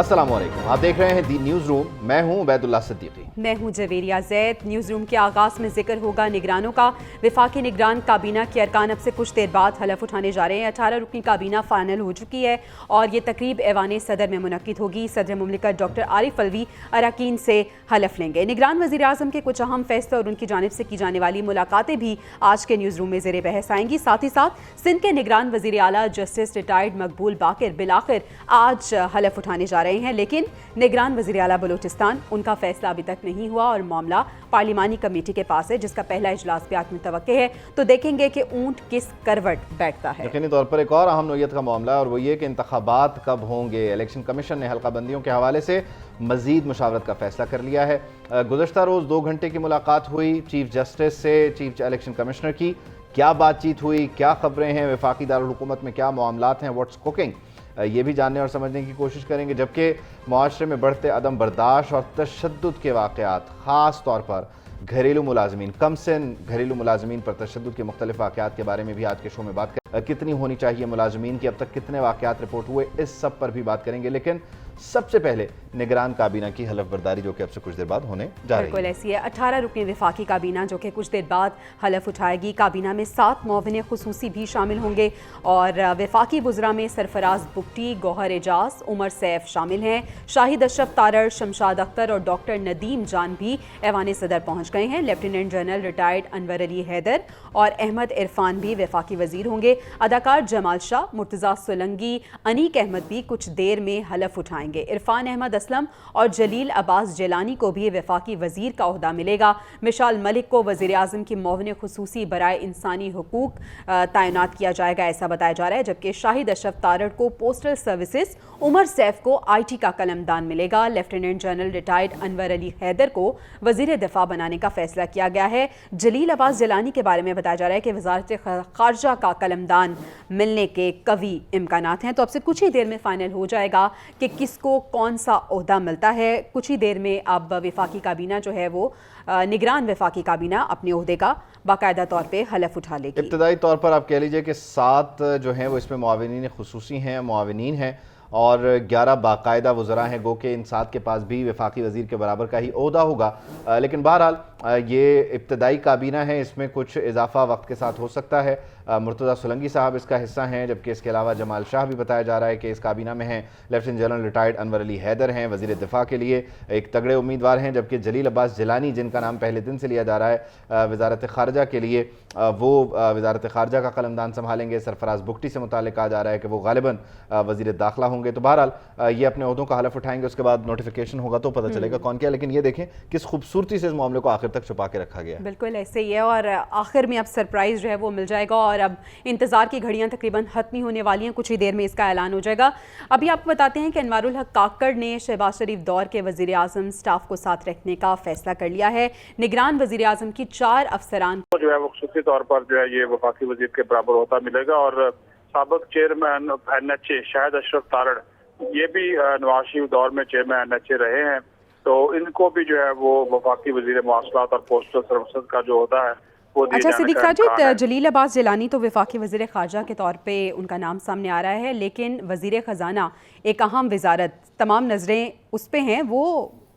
अस्सलामुअलैकुम, आप देख रहे हैं दी न्यूज़ रूम। मैं हूं उबैदुल्ला सिद्दीकी। मैं हूं जवेरिया जैद। न्यूज़ रूम के आगाज़ में जिक्र होगा निगरानों का। वफाकी निगरान काबीना के अरकान अब से कुछ देर बाद हलफ उठाने जा रहे हैं। 18 रुकनी काबीना फाइनल हो चुकी है और ये तकरीब ऐवान सदर में मुनक्किद होगी। सदर मुमलिकत डॉक्टर आरिफ अलवी अरकान से हलफ लेंगे। निगरान वज़ीर आज़म के कुछ अहम फैसले और उनकी जानिब से की जाने वाली मुलाकातें भी आज के न्यूज़ रूम में ज़ेर बहस आएंगी। साथ ही साथ सिंध के निगरान वज़ीर आला जस्टिस रिटायर्ड मकबूल बाकिर बिलाखिर आज हलफ उठाने जा रहे हैं, लेकिन निगरान वज़ीर आला बलूचिस्तान उनका फैसला अभी तक नहीं हुआ और मामला पार्लिमानी कमेटी के पास है, जिसका पहला इजलास भी आज मुतवक्के है। तो देखेंगे कि ऊंट किस करवट बैठता है। यकीनी तौर पर एक और अहम नोयत का मामला है और वो ये कि इंतखाबात कब होंगे। इलेक्शन कमीशन ने हल्का बंदियों के हवाले से मजीद मुशावरत का फैसला कर लिया है। गुज़श्ता रोज़ 2 घंटे की मुलाकात हुई चीफ जस्टिस से चीफ इलेक्शन कमिश्नर की। क्या बातचीत हुई, क्या खबरें हैं, वफाकी दारुल हुकूमत में क्या मामलात हैं, व्हाट्स कुकिंग, ये भी जानने और समझने की कोशिश करेंगे। जबकि मुआशरे में बढ़ते अदम बर्दाश्त और तशद्दुद के वाक़यात, ख़ास तौर पर घरेलू मुलाजमीन, कम सिन घरेलू मुलाजमीन पर तशद्दुद के मुख्तलिफ वाक़यात के बारे में भी आज के शो में बात करें। कितनी होनी चाहिए मुलाजमीन की, अब तक कितने वाक़यात रिपोर्ट हुए, इस सब पर भी बात करेंगे। लेकिन सबसे पहले निगरान काबीना की हलफ बर्दारी जो कि अब से कुछ देर बाद होने जा रही है। बिल्कुल ऐसी है। 18 रुकनी वफाकी काबीना जो कि कुछ देर बाद हलफ उठाएगी। काबीना में 7 मुआविन खुसूसी भी शामिल होंगे और वफाकी वुज़रा में सरफराज बुगटी, गौहर एजाज, उमर सैफ शामिल हैं। शाहिद अशरफ तारड़, शमशाद अख्तर और डॉक्टर नदीम जान भी ऐवान सदर पहुँच गए हैं। Lieutenant general retired Anwar Ali Haider और अहमद इरफान भी वफाकी वज़ीर होंगे। अदाकार जमाल शाह, मुर्तज़ा सोलंगी, अनीक अहमद भी कुछ देर में हलफ उठाएंगे। इरफान अहमद असलम और जलील अब्बास जिलानी को भी वफाकी वजीर का ओहदा मिलेगा। मिशाल मलिक को वज़ीर आज़म की मुआविन खुसूसी बराए इंसानी हुकूक तैनात किया जाएगा, ऐसा बताया जा रहा है। जबकि शाहिद अशरफ तारड़ को पोस्टल सर्विसेज, उमर सैफ को IT का कलमदान मिलेगा। Lieutenant general retired Anwar Ali Haider को वजीर दिफा बनाने का फैसला किया गया है। जलील अब्बास जिलानी के बारे में बताया जा रहा है कि वजारत खारजा का कलमदान मिलने के कवी इम्कानात हैं। तो अब से कुछ ही देर में फाइनल हो जाएगा कि किसको कौन सा ओहदा मिलता है। कुछ ही देर में अब वफाकी काबीना जो है वो निगरान वफाकी काबीना अपने ओहदे का बाकायदा तौर पे हलफ उठा लेगी। इब्तदाई तौर पर आप कह लीजिए कि 7 जो हैं वो इसमें मुआविनीन खुसूसी हैं, मुआविनीन हैं और 11 बाकायदा वज़रा हैं। गो के इन 7 के पास भी वफाकी वज़ीर के बराबर का ही ओहदा होगा। लेकिन बहरहाल ये इब्तदाई काबीना है, इसमें कुछ इजाफा वक्त के साथ हो सकता है। मुर्तज़ा सोलंगी साहब इसका हिस्सा हैं, जबकि इसके अलावा जमाल शाह भी बताया जा रहा है कि इस काबीना में हैं। Lieutenant general retired Anwar Ali Haider हैं, वज़ीर दिफा के लिए एक तगड़े उम्मीदवार हैं। जबकि जलील अब्बास जिलानी, जिनका नाम पहले दिन से लिया जा रहा है वजारत खारजा के लिए, वो वजारत खारजा का कलमदान संभालेंगे। सरफराज बुगटी से मुतालिक कहा जा रहा है कि वो गालिबन वज़ीर दाखिला होंगे। तो बहरहाल ये अपने ओहदों का हलफ उठाएंगे, उसके बाद नोटिफिकेशन होगा तो पता चलेगा कौन क्या। लेकिन ये देखें किस खूबसूरती से इस मामले को आखिर तक छुपा के रखा गया। बिल्कुल ऐसे ही है और आखिर में अब सरप्राइज जो है वो मिल जाएगा और अब इंतजार की घड़ियां तकरीबन खत्म ही होने वाली हैं। कुछ ही देर में इसका ऐलान हो जाएगा। अभी आपको बताते हैं कि अनवारुल हक काकड़ ने शहबाज शरीफ दौर के वजीर आजम स्टाफ को साथ रखने का फैसला कर लिया है। निगरान वजीर आजम की 4 अफसरान को जो है वो खुसूसी तौर पर जो है ये वफाकी वजीर के बराबर होता मिलेगा और साबिक चेयरमैन NHA शाहिद अशरफ तारड़, ये भी नवाज शरीफ दौर में चेयरमैन NHA रहे हैं, तो इनको भी जो है वो वफाकी वजीर मवासलात और पोस्टल सर्विसेज का जो होता है वो दिए अच्छा जाने सिद्दीक का साजिद, इम्कान है। जलील अब्बास जिलानी तो वफाकी वज़ीर ख़ारजा के तौर पे उनका नाम सामने आ रहा है, लेकिन वज़ीर ख़जाना एक अहम वजारत, तमाम नज़रें उस पर हैं, वो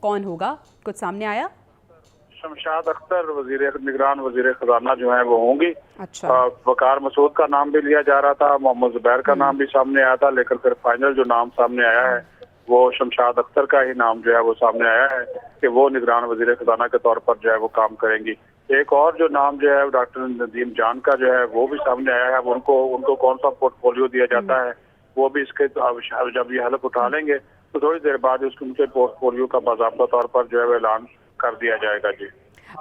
कौन होगा, कुछ सामने आया? शमशाद अख्तर निगरान वजीर खजाना जो है वो होंगी। अच्छा। वकार मसूद का नाम भी लिया जा रहा था, मोहम्मद जुबैर का नाम भी सामने आया था, लेकिन फिर फाइनल जो नाम सामने आया है वो शमशाद अख्तर का ही नाम जो है वो सामने आया है कि वो निगरान वजीर खजाना के तौर पर जो है वो काम करेंगी। एक और जो नाम जो है डॉक्टर नदीम जान का जो है वो भी सामने आया है। उनको कौन सा पोर्टफोलियो दिया जाता है वो भी इसके जब ये हलफ उठा लेंगे तो थोड़ी देर बाद उनके पोर्टफोलियो का बाज़ाब्ता तौर पर जो है वो ऐलान कर दिया जाएगा। जी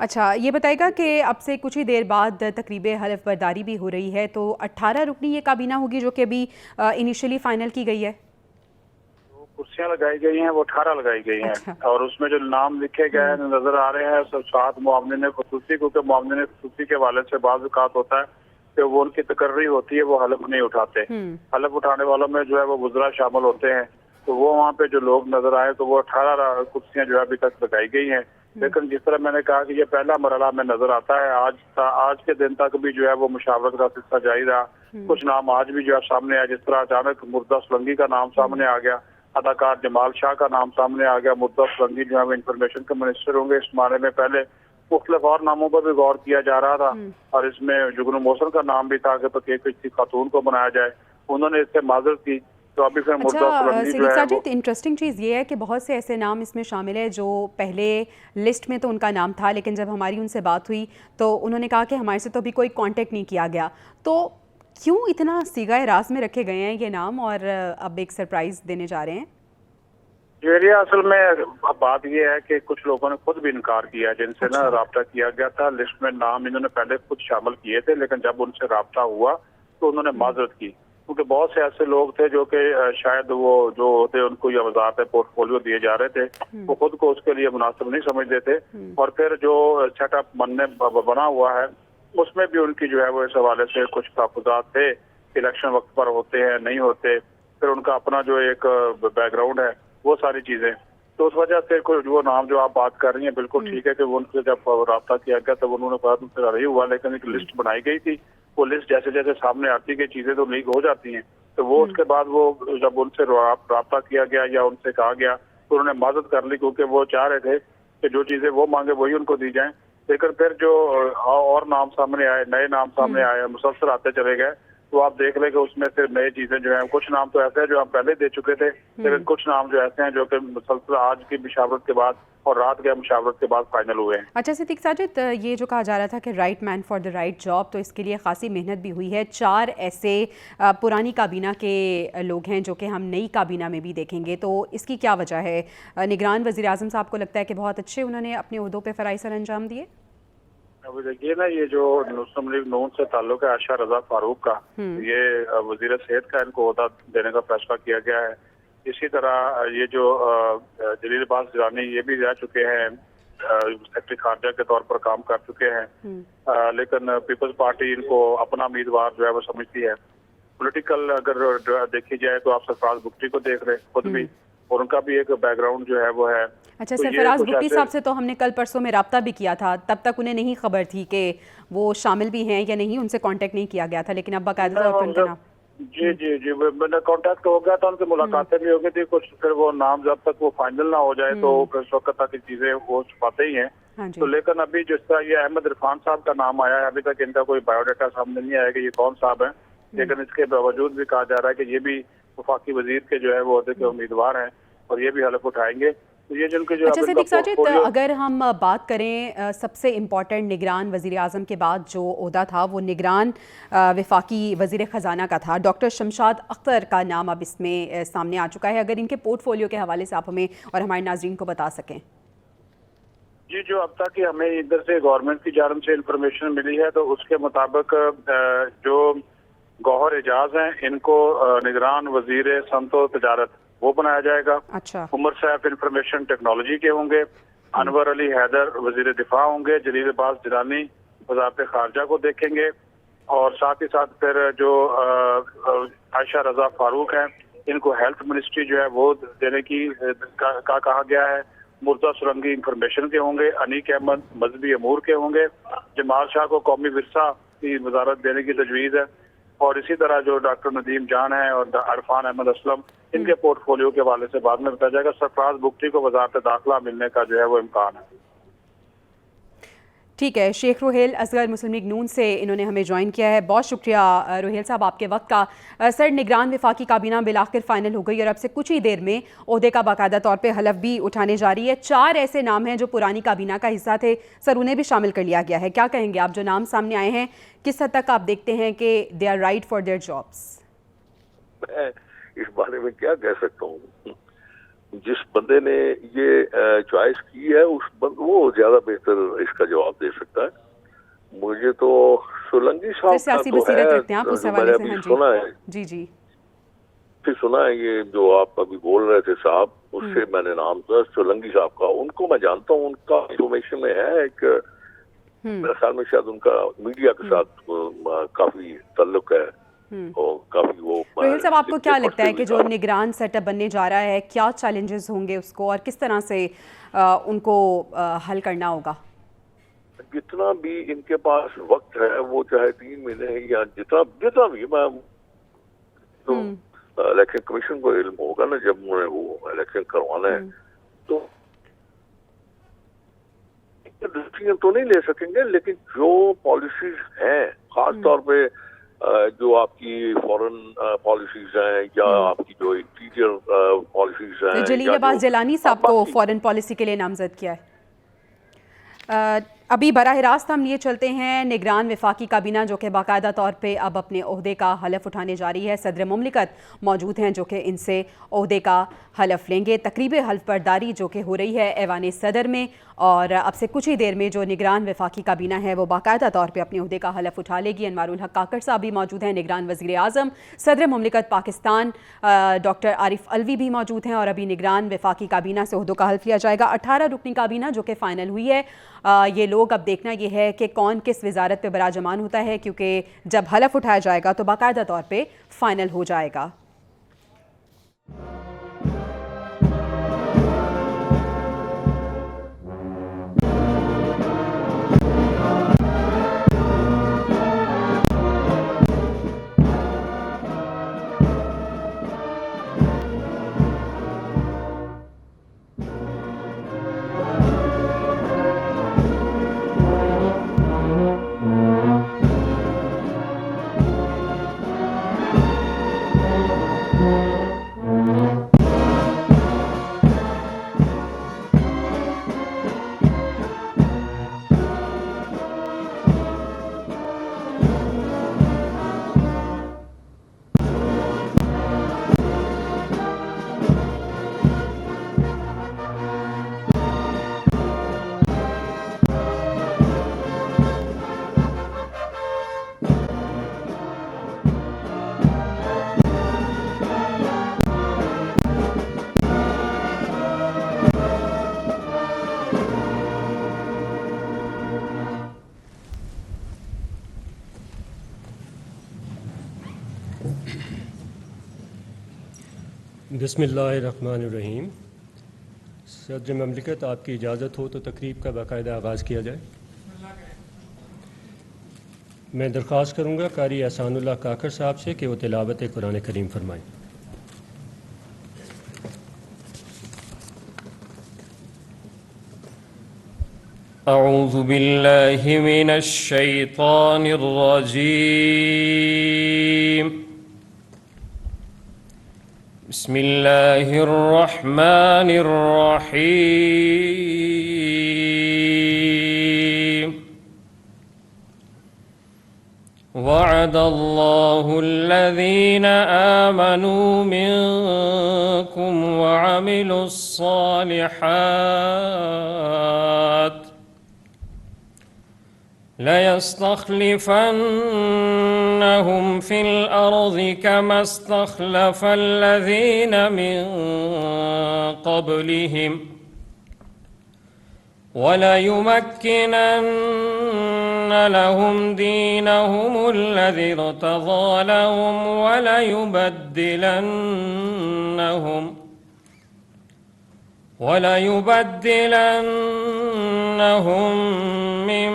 अच्छा, ये बताएगा कि अब से कुछ ही देर बाद तकरीब हलफ बर्दारी भी हो रही है, तो 18 रुकनी ये काबीना होगी जो कि अभी इनिशियली फाइनल की गई है। कुर्सियां लगाई गई हैं, वो 18 लगाई गई हैं। अच्छा। और उसमें जो नाम लिखे गए हैं नजर आ रहे हैं सब 7 मुआवनिन खुसूसी, क्योंकि मुआवनिन खुसूसी के वाले से बाज़ औक़ात होता है कि वो उनकी तकर्री होती है, वो हलफ नहीं उठाते। हलफ उठाने वालों में जो है वो वज़रा शामिल होते हैं, तो वो वहाँ पे जो लोग नजर आए तो वो 18 कुर्सियां जो है अभी तक लगाई गई हैं। लेकिन जिस तरह मैंने कहा कि ये पहला मरहला में नजर आता है, आज के दिन तक भी जो है वो मुशावरत का सिलसिला जारी रहा। कुछ नाम आज भी जो है सामने आया, जिस तरह अचानक मुर्तज़ा सोलंगी का नाम सामने आ गया, अदाकार जमाल शाह का नाम सामने आ गया। मुर्तज़ा सुरंगी जो है वो इंफॉर्मेशन के मिनिस्टर होंगे इस मामले में। पहले मुख्तलिफ और नामों पर भी गौर किया जा रहा था और इसमें जुगनू मोहसिन का नाम भी था कि किसी खातून को बनाया जाए, उन्होंने इससे माजरत की। तो अभी फिर मुर्तज़ा सुरंगी जो है वो इंटरेस्टिंग चीज़ ये है कि बहुत से ऐसे नाम इसमें शामिल है जो पहले लिस्ट में तो उनका नाम था, लेकिन जब हमारी उनसे बात हुई तो उन्होंने कहा कि हमारे से तो अभी कोई कांटेक्ट नहीं किया गया। तो क्यों इतना सीगाए राज में रखे गए हैं ये नाम और अब एक सरप्राइज देने जा रहे हैं? एरिया असल में अब बात ये है कि कुछ लोगों ने खुद भी इनकार किया जिनसे ना राब्ता किया गया था। लिस्ट में नाम इन्होंने पहले खुद शामिल किए थे, लेकिन जब उनसे राब्ता हुआ तो उन्होंने माजरत की, क्योंकि बहुत से ऐसे लोग थे जो कि शायद वो जो होते उनको ये वजारत पोर्टफोलियो दिए जा रहे थे, वो खुद को उसके लिए मुनासिब नहीं समझते थे। और फिर जो सेटअप बना हुआ है उसमें भी उनकी जो है वो इस हवाले से कुछ तहफ़्फ़ुज़ात थे, इलेक्शन वक्त पर होते हैं नहीं होते, फिर उनका अपना जो एक बैकग्राउंड है वो सारी चीजें। तो उस वजह से कोई वो नाम जो आप बात कर रही हैं बिल्कुल ठीक है कि वो उनसे जब राब्ता किया गया तब उन्होंने कहा तुमसे नहीं हुआ, लेकिन एक लिस्ट बनाई गई थी। वो लिस्ट जैसे जैसे सामने आती गई चीजें तो लीक हो जाती हैं, तो वो उसके बाद वो जब उनसे राब्ता किया गया या उनसे कहा गया तो उन्होंने मदद कर ली, क्योंकि वो चाह रहे थे कि जो चीजें वो मांगे वही उनको दी जाए। लेकिन फिर जो और नाम सामने आए, नए नाम सामने आए, मुसलसल आते चले गए, तो आप देख लें कि उसमें फिर नई चीजें जो हैं, कुछ नाम तो ऐसे हैं जो हम पहले दे चुके थे, लेकिन कुछ नाम जो ऐसे हैं जो कि मुसलसल आज की मुशावरत के बाद और रात के मुशावरत के बाद फाइनल हुए हैं। अच्छा सिद्दीक साजिद, ये जो कहा जा रहा था कि right man for the right job, तो इसके लिए खासी मेहनत भी हुई है। 4 ऐसे पुरानी काबीना के लोग हैं जो कि हम नई काबीना में भी देखेंगे, तो इसकी क्या वजह है? निगरान वज़ीर आज़म साहब को लगता है कि बहुत अच्छे उन्होंने अपने ओहदों पर फ़राइज़ सर अंजाम दिए? अभी देखिए ना, ये जो मुस्लिम लीग नून से ताल्लुक है आयशा रजा फारूक का, ये वजीर सेहत का इनको ओहदा देने का फैसला किया गया है। इसी तरह ये जो जलील अब्बास गिलानी ये भी रह चुके हैं, सेक्रेटरी खारजा के तौर पर काम कर चुके हैं, लेकिन पीपल्स पार्टी इनको अपना उम्मीदवार जो है वो समझती है। पॉलिटिकल अगर देखी जाए तो आप सरफराज बुगटी को देख रहे खुद भी, और उनका भी एक बैकग्राउंड जो है वो है। अच्छा, तो सरफराज बुगटी साहब से तो हमने कल परसों में राब्ता भी किया था, तब तक उन्हें नहीं खबर थी कि वो शामिल भी हैं या नहीं, उनसे कांटेक्ट नहीं किया गया था, लेकिन अब बाकायदा तौर पर उनका नाम जी मैंने कांटेक्ट हो गया था, उनसे मुलाकातें भी हो गई थी कुछ, फिर वो नाम जब तक वो फाइनल ना हो जाए तो फिर उस वक्त तक चीजें वो छुपाते ही हैं। तो लेकिन अभी जिस तरह ये अहमद इरफान साहब का नाम आया है, अभी तक इनका कोई बायोडाटा सामने नहीं आया कि ये कौन साहब है, लेकिन इसके बावजूद भी कहा जा रहा है कि ये भी वफाकी वजीर के जो है वो ओहदे के उम्मीदवार हैं और ये भी हलफ उठाएंगे। तो ये जिनके जो अच्छा सिद्दीक साजिद, अगर हम बात करें सबसे इम्पॉर्टेंट निगरान वज़ीर आज़म के बाद जो ओहदा था वो निगरान वफाकी वज़ीर ख़जाना का था, डॉक्टर शमशाद अख्तर का नाम अब इसमें सामने आ चुका है। अगर इनके पोर्टफोलियो के हवाले से आप हमें और हमारे नाज़रीन को बता सकें। जी, जो अब तक हमें इधर से गवर्नमेंट की जानिब से इंफॉर्मेशन मिली है तो उसके मुताबिक जो गौहर एजाज हैं इनको निगरान वजीर सनअत तजारत वो बनाया जाएगा। अच्छा। उमर सैफ इंफॉर्मेशन टेक्नोलॉजी के होंगे, अनवर अली हैदर वजीर दिफा होंगे, जलील अब्बास गिलानी वज़ारत खारजा को देखेंगे, और साथ ही साथ फिर जो आयशा रजा फारूक हैं इनको हेल्थ मिनिस्ट्री जो है वो देने की कहा गया है। मुर्तज़ा सुरंगी इंफॉर्मेशन के होंगे, अनीक अहमद मजहबी अमूर के होंगे, जमाल शाह को कौमी विरसा की वजारत देने की तजवीज़ है, और इसी तरह जो डॉक्टर नदीम जान है और अरफान अहमद असलम इनके पोर्टफोलियो के हवाले से बाद में बताया जाएगा। सरफराज बुगटी को वजारत दाखिला मिलने का जो है वो इम्कान है। ठीक है, शेख रोहेल असगर मुस्लिम लीग नून से इन्होंने हमें ज्वाइन किया है। बहुत शुक्रिया रोहेल साहब आपके वक्त का। सर, निगरान वफाकी काबीना बिलाखिर फाइनल हो गई और अब से कुछ ही देर में ओहदे का बाकायदा तौर पे हलफ भी उठाने जा रही है। 4 ऐसे नाम हैं जो पुरानी काबीना का हिस्सा थे, सर उन्हें भी शामिल कर लिया गया है। क्या कहेंगे आप, जो नाम सामने आए हैं किस हद तक आप देखते हैं कि they are right for their jobs? मैं इस बारे में क्या कह सकता हूँ, जिस बंदे ने ये चॉइस की है वो ज्यादा बेहतर इसका जवाब दे सकता है। मुझे तो सोलंकी साहब सियासी का तो बसीरत रखते हैं आप उस हवाले से। हाँ जी, सुना है जी फिर सुना है, ये जो आप अभी बोल रहे थे साहब, उससे मैंने नाम था सोलंकी साहब का, उनको मैं जानता हूँ, उनका इंफॉर्मेशन में है एक, मेरे ख्याल में शायद उनका मीडिया के साथ काफी ताल्लुक है और काफी वो। रोहिल साहब, आपको क्या लगता है कि जो निगरान सेटअप बनने जा रहा है, क्या चैलेंजेस होंगे उसको और किस तरह से उनको हल करना होगा? जितना भी इनके पास वक्त है, वो चाहे 3 महीने या जितना भी, मैं तो इलेक्शन कमीशन को इल्म होगा ना जब उन्हें वो इलेक्शन करवाना है, तो डिसीजन तो नहीं ले सकेंगे, लेकिन जो पॉलिसीज हैं खास तौर पे जो आपकी फॉरेन पॉलिसीज हैं या आपकी जो इंटीरियर पॉलिसीज हैं, जलील अब्बास जिलानी साहब को फॉरेन पॉलिसी के लिए नामजद किया है। अभी बराह रास्त हम लिए चलते हैं निगरान वफाकी काबीना जो कि बाकायदा तौर पे अब अपने ओहदे का हलफ उठाने जा रही है। सदर मुमलिकत मौजूद हैं जो कि इनसे ओहदे का हलफ लेंगे। तकरीब हल्फ बर्दारी जो कि हो रही है ऐवान सदर में, और अब से कुछ ही देर में जो निगरान वफाकी काबीना है वो बाकायदा तौर पे अपने ओहदे का हलफ उठा लेगी। अनवारुल हक काकड़ साहब भी मौजूद हैं, निगरान वज़ीर आज़म। सदर मुमलिकत पाकिस्तान डॉक्टर आरिफ अलवी भी मौजूद हैं, और अभी निगरान वफाकी काबीना से ओहदों का हल्फ लिया जाएगा। 18 रुकनी काबीना जो कि फ़ाइनल हुई है, ये लोग अब देखना ये है कि कौन किस वजारत पे बराजमान होता है, क्योंकि जब हलफ उठाया जाएगा तो बाकायदा तौर पे फ़ाइनल हो जाएगा। बिस्मिल्लाहिर्रहमानिर्रहीम। सदर ममलिकत आपकी इजाज़त हो तो तकरीब का बाकायदा आगाज़ किया जाए। मैं दरख्वास्त करूँगा कारी एहसानुल्लाह काकड़ साहब से कि वो तिलावत कुरान करीम फरमाएँ। अऊज़ु बिल्लाहि मिनश शैतानिर रजीम। बिस्मिल्लाहिर रहमानिर रहीम। वअदल्लाहुल्लज़ीना आमनू मिनकुम वअमिलुस्सालिहात लयस्तखलिफन्नहुम फिल अर्ज़ि कमा इस्तखलफल्लज़ीना मिन क़ब्लिहिम वलयुमक्किनन्न लहुम दीनहुमुल्लज़ी इर्तज़ा लहुम वलयुबद्दिलन्नहुम मिन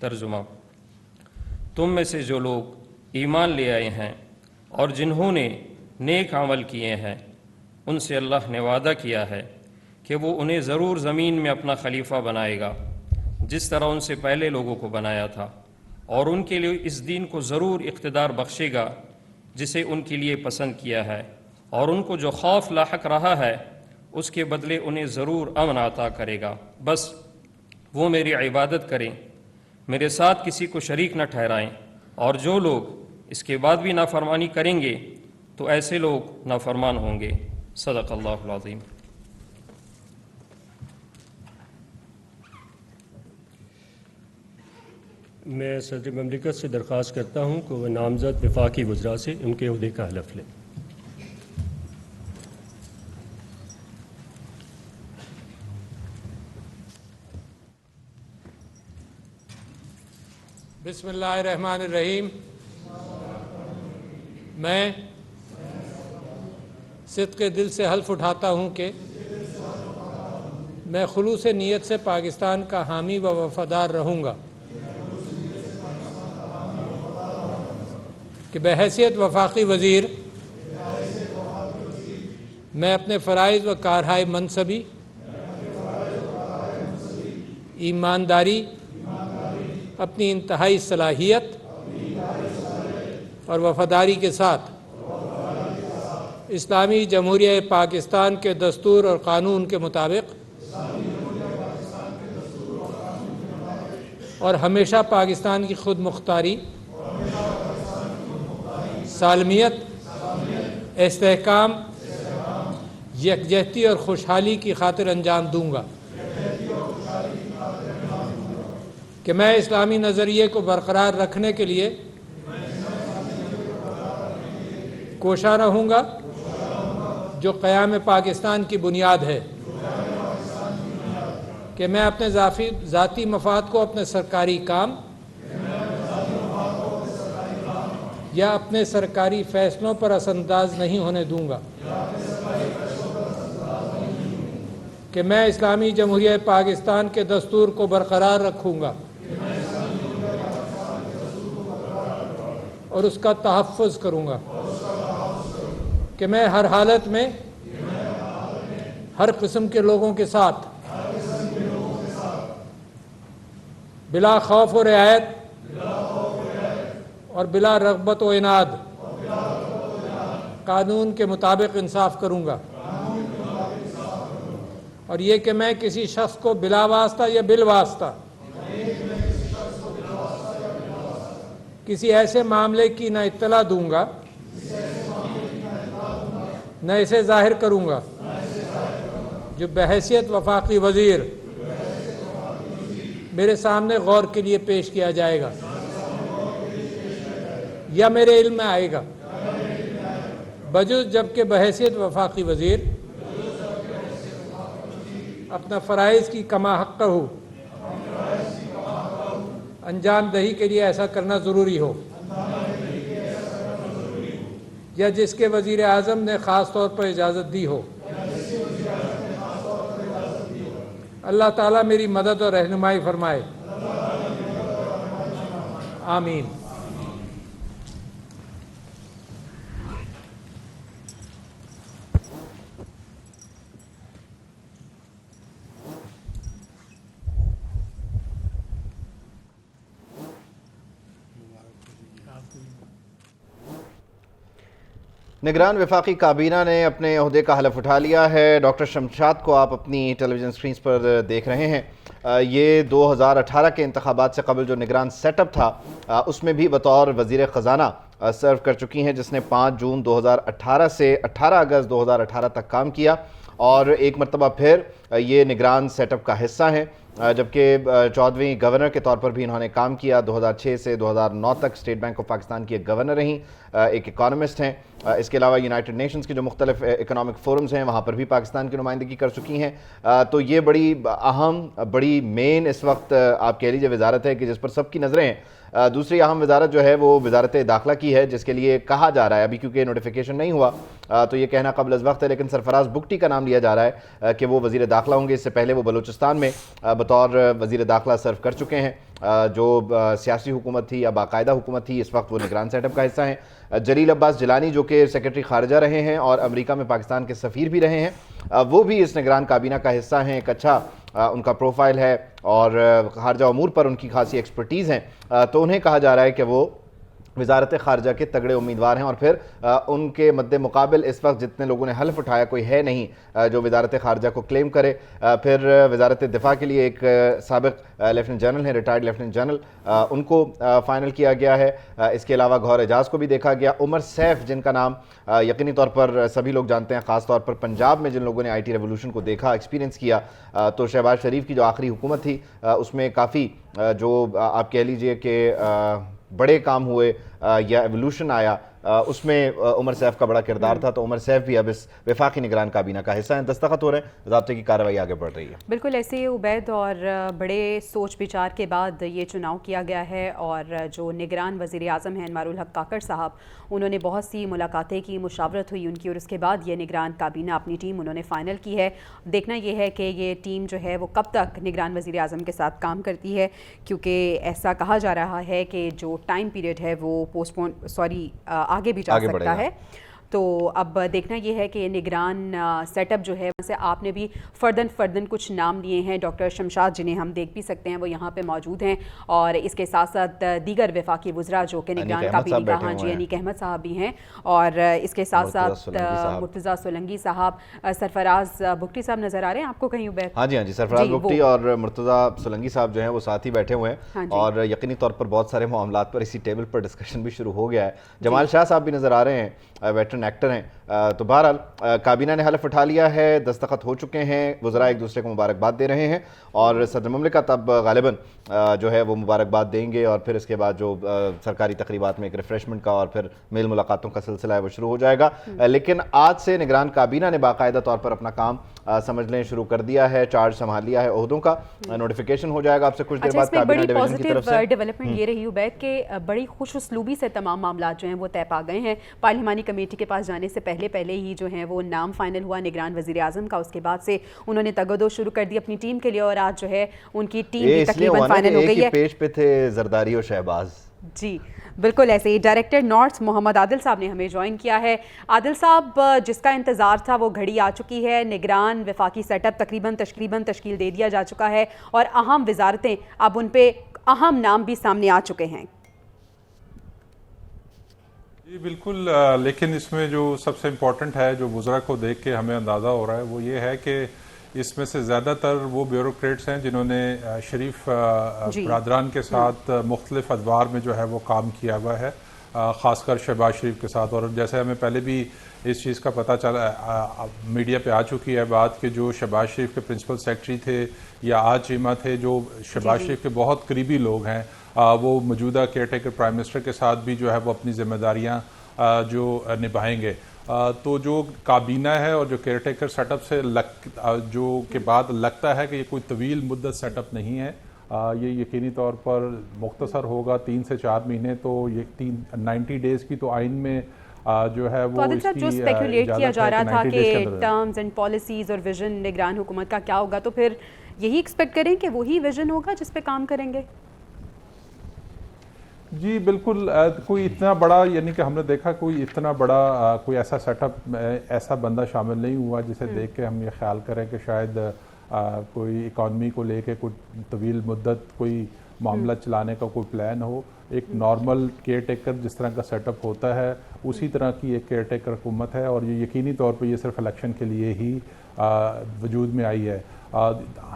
तर्जुमा, तुम में से जो लोग ईमान ले आए हैं और जिन्होंने नेक अमल किए हैं उनसे अल्लाह ने वादा किया है कि वो उन्हें ज़रूर ज़मीन में अपना खलीफा बनाएगा जिस तरह उनसे पहले लोगों को बनाया था, और उनके लिए इस दीन को ज़रूर इक़्तिदार बख्शेगा जिसे उनके लिए पसंद किया है, और उनको जो खौफ लाहक रहा है उसके बदले उन्हें ज़रूर अमन अता करेगा। बस वो मेरी इबादत करें, मेरे साथ किसी को शरीक न ठहराएं, और जो लोग इसके बाद भी नाफरमानी करेंगे तो ऐसे लोग नाफरमान होंगे। सदक़ल्लाहुल अज़ीम। मैं सदर ममलिकत से दरख्वास्त करता हूँ कि वह नामज़द वफाकी वज़रा से उनके ओहदे का हलफ लें। बिस्मिल्लाहिर्रहमानिर्रहीम। मैं सिद्क़े दिल से हल्फ उठाता हूँ कि मैं खुलूस नीयत से पाकिस्तान का हामी व वफ़ादार रहूँगा कि बहैसियत वफाकी वज़ीर मैं अपने फ़राइज़ व कारहाय मनसबी, ईमानदारी, अपनी इंतहाई सलाहियत और वफ़ादारी के साथ इस्लामी जमहूरिया पाकिस्तान के दस्तूर और क़ानून के मुताबिक और हमेशा पाकिस्तान की खुद मुख्तारी, सालमियत, इस्तेहकाम, यकजहती और खुशहाली की खातिर अंजाम दूँगा कि मैं इस्लामी नज़रिए को बरकरार रखने के लिए कोशा रहूँगा जो क़याम पाकिस्तान की बुनियाद है कि मैं अपने ज़ाती मफाद को अपने सरकारी काम या अपने सरकारी फ़ैसलों पर असरअंदाज नहीं होने दूँगा कि मैं इस्लामी जमहूरिया पाकिस्तान के दस्तूर को बरकरार रखूँगा और उसका तहफ़्फ़ुज़ करूँगा कि मैं हर हालत में हर किस्म के लोगों के साथ बिला खौफ व रियायत और बिला रग़बत व इनाद कानून के मुताबिक इंसाफ करूँगा और ये कि मैं किसी शख्स को बिला वास्ता या बिल वास्ता किसी ऐसे मामले की न इत्तला दूँगा न इसे ज़ाहिर करूँगा जो बहैसियत वफाकी वज़ीर मेरे सामने गौर के लिए पेश किया जाएगा या मेरे इल्म में आएगा, बजुज़ जबकि बहैसियत वफाकी वज़ीर अपना फ़राइज़ की कमा हक़ हो अंजाम दही के लिए ऐसा करना ज़रूरी हो या जिसके वज़ीर आज़म ने ख़ास तौर पर इजाज़त दी हो। अल्लाह ताला मेरी मदद और रहनुमाई फरमाए, आमीन। निगरान वफाकी काबीना ने अपने ओहदे का हलफ उठा लिया है। डॉक्टर शमशाद को आप अपनी टेलीविज़न स्क्रीन पर देख रहे हैं। ये 2018 के इंतखाबात से कबल जो निगरान सेटअप था उसमें भी बतौर वज़ीर ख़ज़ाना सर्व कर चुकी हैं, जिसने 5 जून 2018 से 18 अगस्त 2018 तक काम किया और एक मरतबा फिर ये निगरान सेटअप का हिस्सा हैं, जबकि 14वीं गवर्नर के तौर पर भी इन्होंने काम किया। 2006 से 2009 तक स्टेट बैंक ऑफ पाकिस्तान की एक गवर्नर रहीं, एक इकॉनमिस्ट हैं। इसके अलावा यूनाइटेड नेशंस के जो मुख्तलिफ इकनॉमिक फोरम्स हैं वहाँ पर भी पाकिस्तान की नुमाइंदगी कर चुकी हैं। तो ये बड़ी अहम, बड़ी मेन इस वक्त आप कह लीजिए वजारत है कि जिस पर सबकी नज़रें हैं। दूसरी अहम वजारत जो है वो वजारत दाखिला की है, जिसके लिए कहा जा रहा है, अभी क्योंकि नोटिफिकेशन नहीं हुआ तो ये कहना कबल अज़ वक्त है, लेकिन सरफराज बुगटी का नाम लिया जा रहा है कि वो वज़ीर दाखिला होंगे। इससे पहले वो बलूचिस्तान में बतौर वज़ीर दाखिला सर्व कर चुके हैं। जो सियासी हुकूमत थी या बाकायदा हुकूमत थी, इस वक्त वो निगरान सेटअप का हिस्सा हैं। जलील अब्बास जिलानी जो कि सेक्रेटरी खारजा रहे हैं और अमेरिका में पाकिस्तान के सफ़ीर भी रहे हैं, वो भी इस निगरान काबीना का हिस्सा हैं। एक अच्छा उनका प्रोफाइल है और खारजा अमूर पर उनकी खासी एक्सपर्टीज़ हैं, तो उन्हें कहा जा रहा है कि वो वजारत ख़ारजा के तगड़े उम्मीदवार हैं। और फिर उनके मद्दे मुकाबिल इस वक्त जितने लोगों ने हल्फ उठाया कोई है नहीं जो वजारत ख़ारजा को क्लेम करे। फिर वजारत दिफा के लिए एक साबिक़ लेफ्टिनेंट जनरल हैं, रिटायर्ड लेफ्टिनेंट जनरल, उनको फ़ाइनल किया गया है। इसके अलावा गौहर एजाज़ को भी देखा गया। उमर सैफ, जिनका नाम यकीनी तौर पर सभी लोग जानते हैं, ख़ास तौर पर पंजाब में जिन लोगों ने IT रेवोल्यूशन को देखा, एक्सपीरियंस किया, तो शहबाज शरीफ की जो आखिरी हुकूमत थी उसमें काफ़ी जो आप कह लीजिए कि बड़े काम हुए या एवोल्यूशन आया उसमें उमर सैफ का बड़ा किरदार था, तो उमर सैफ भी अब इस वफाकी निगरान काबीना का हिस्सा हैं। दस्तखत हो रहे हैं, ज़ाब्ते की कार्रवाई आगे बढ़ रही है। बिल्कुल ऐसे उबैद, और बड़े सोच विचार के बाद ये चुनाव किया गया है। और जो निगरान वज़ीर आज़म हैं अनवारुल हक काकड़ साहब, उन्होंने बहुत सी मुलाकातें की, मुशावरत हुई उनकी, और उसके बाद ये निगरान काबीना अपनी टीम उन्होंने फ़ाइनल की है। देखना ये है कि ये टीम जो है वो कब तक निगरान वज़ीर आज़म के साथ काम करती है, क्योंकि ऐसा कहा जा रहा है कि जो टाइम पीरियड है वो आगे भी जा सकता है। तो अब देखना यह है कि निगरान सेटअप जो है, वैसे आपने भी फ़र्दन कुछ नाम लिए हैं। डॉक्टर शमशाद, जिन्हें हम देख भी सकते हैं, वो यहाँ पे मौजूद हैं, और इसके साथ साथ दीगर वफाकी वज़रा जो कि निगरान काबीना का, हाँ जी, अनीक अहमद साहब भी हैं, और इसके साथ साथ मुर्तज़ा सोलंगी साहब, सरफराज बुगटी साहब नज़र आ रहे हैं आपको कहीं उबैद? हाँ जी, सरफराज बुगटी और मुर्तज़ा सोलंगी साहब जो हैं वो साथ ही बैठे हुए हैं, और यकीनी तौर पर बहुत सारे मामलात पर इसी टेबल पर डिस्कशन भी शुरू हो गया है। जमाल शाह साहब भी नज़र आ रहे हैं, वेटरन एक्टर हैं। तो बहरहाल काबीना ने हलफ उठा लिया है, दस्तखत हो चुके हैं, वज़रा एक दूसरे को मुबारकबाद दे रहे हैं, और सदर ममलिकत अब गालिबन जो है वो मुबारकबाद देंगे, और फिर इसके बाद जो सरकारी तकरीबात में एक रिफ्रेशमेंट का और फिर मेल मुलाकातों का सिलसिला है वो शुरू हो जाएगा। लेकिन आज से निगरान काबीना ने बाकायदा तौर पर अपना काम समझ लें शुरू कर दिया है, चार्ज संभाल लिया है, ओहदों का नोटिफिकेशन हो जाएगा आपसे कुछ देर बाद काबीना डिवीजन की तरफ से। डेवलपमेंट ये रही उबैद के बड़ी खुश उसलूबी से तमाम मामला जो हैं वो तय पा गए हैं। पार्लिमानी कमेटी के पास जाने से पहले ही जो है वो नाम फाइनल हुआ निगरान वज़ीर आज़म का, उसके बाद से उन्होंने तगदो शुरू कर दी अपनी टीम के लिए, और आज जो है उनकी टीम भी तकरीबन फाइनल हो गई है। पेज पे थे जरदारी और शहबाज जी, बिल्कुल ऐसे ही। डायरेक्टर नॉर्थ मोहम्मद आदिल साहब ने हमें ज्वाइन किया है। आदिल साहब, जिसका इंतज़ार था वो घड़ी आ चुकी है, निगरान वफाकी सेटअप तकरीबन तश्कील दे दिया जा चुका है, और अहम वजारतें, अब उन पे अहम नाम भी सामने आ चुके हैं। जी बिल्कुल, लेकिन इसमें जो सबसे इम्पोर्टेंट है, जो वज़रा को देख के हमें अंदाज़ा हो रहा है, वो ये है कि इसमें से ज़्यादातर वो ब्यूरोक्रेट्स हैं जिन्होंने शरीफ बरादरान के साथ मुख्तलिफ अदवार में जो है वो काम किया हुआ है, ख़ासकर शहबाज शरीफ के साथ। और जैसे हमें पहले भी इस चीज़ का पता चला, मीडिया पे आ चुकी है बात कि जो शहबाज शरीफ के प्रिंसिपल सेक्रेटरी थे या आज चीमा थे, जो शहबाज शरीफ के बहुत करीबी लोग हैं, वो मौजूदा केयर टेकर प्राइम मिनिस्टर के साथ भी जो है वो अपनी जिम्मेदारियाँ जो निभाएंगे। तो जो काबीना है और जो केयर टेकर सेटअप से जो के बाद लगता है कि ये कोई तवील मुद्दत सेटअप नहीं है, ये यकीनी तौर पर मुख्तसर होगा 3 से 4 महीने, तो ये 90 डेज़ की तो आइन में जो है वो इसकी जो स्पेकुलेट किया जा रहा था कि टर्म्स एंड पॉलिसीज और विजन निगरान हुकूमत का क्या होगा, तो फिर यही एक्सपेक्ट करें कि वही विजन होगा जिस पे काम करेंगे? जी बिल्कुल, कोई इतना बड़ा, यानी कि हमने देखा कोई इतना बड़ा कोई ऐसा सेटअप, ऐसा बंदा शामिल नहीं हुआ जिसे देख के हम ये ख्याल करें कि शायद कोई इकॉनमी को लेके कोई तवील मुद्दत कोई मामला चलाने का कोई प्लान हो। एक नॉर्मल केयर टेकर जिस तरह का सेटअप होता है, उसी तरह की एक केयर टेकर हुकूमत है, और ये यकीनी तौर पर ये सिर्फ इलेक्शन के लिए ही वजूद में आई है।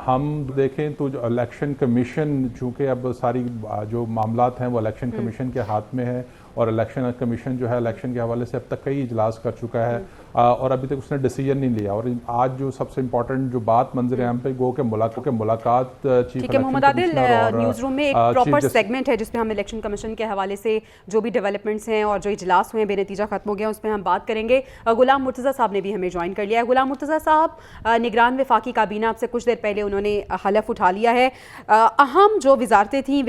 हम देखें तो जो इलेक्शन कमीशन, चूँकि अब सारी जो मामलात हैं वो इलेक्शन कमीशन के हाथ में है, और इलेक्शन कमीशन जो है इलेक्शन के हवाले से अब तक कई इजलास कर चुका है, और अभी तक उसने डिसीजन नहीं लिया। और आज जो सबसे इम्पोर्टेंट जो बात मंजर आम पे गो के मुलाकात chief Mohammad Adil, news room में एक प्रॉपर सेगमेंट है जिसमें हम इलेक्शन कमीशन के हवाले से जो भी डेवलपमेंट्स हैं और जो इजलास हुए बेनतीजा खत्म हो गया उस पर हम बात करेंगे। गुलाम मुर्तज़ा साहब ने भी हमें ज्वाइन कर लिया है। गुलाम मुर्तज़ा साहब, निगरान वफाकी काबीना आपसे कुछ देर पहले उन्होंने हलफ उठा लिया है। अहम जो वजारतें थीं,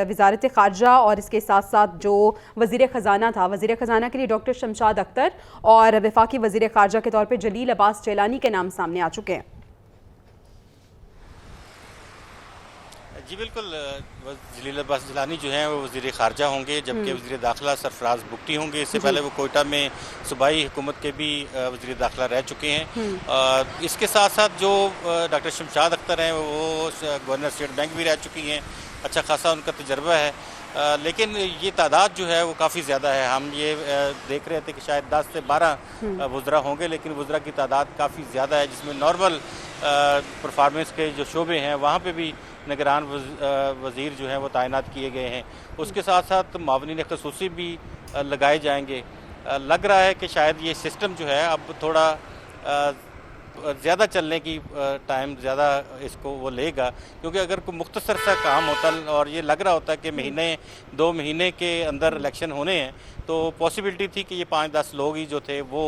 वजारत ख़ारजा और इसके साथ साथ जो वज़ीर ख़जाना था, वज़ीर ख़जाना के लिए डॉक्टर शमशाद अख्तर और वफाकी वज़ीर ख़ारजा के तौर पर जलील अब्बास चेलानी के नाम सामने आ चुके हैं। जी बिल्कुल, जलील अब्बास जिलानी जो हैं वो वज़ीर ख़ारजा होंगे, जबकि वज़ीर दाखिला सरफराज बुगटी होंगे। इससे पहले वो कोयटा में सूबाई हुकूमत के भी वज़ीर दाखिला रह चुके हैं। इसके साथ साथ जो डॉक्टर शमशाद अख्तर हैं वो गवर्नर स्टेट बैंक भी रह चुकी हैं, अच्छा खासा उनका तजर्बा है। लेकिन ये तादाद जो है वो काफ़ी ज़्यादा है। हम ये देख रहे थे कि शायद 10 से 12 वज़रा होंगे, लेकिन वज़रा की तादाद काफ़ी ज़्यादा है, जिसमें नॉर्मल परफॉर्मेंस के जो शोबे हैं वहाँ पे भी निगरान वज़ीर जो हैं वो तैनात किए गए हैं। उसके साथ साथ मावनीन ख़ुसूसी भी लगाए जाएंगे। लग रहा है कि शायद ये सिस्टम जो है अब थोड़ा ज़्यादा चलने की टाइम ज़्यादा इसको वो लेगा, क्योंकि अगर कोई मुख्तसर सा काम होता और ये लग रहा होता कि महीने 2 महीने के अंदर इलेक्शन होने हैं, तो पॉसिबिलिटी थी कि ये 5-10 लोग ही जो थे वो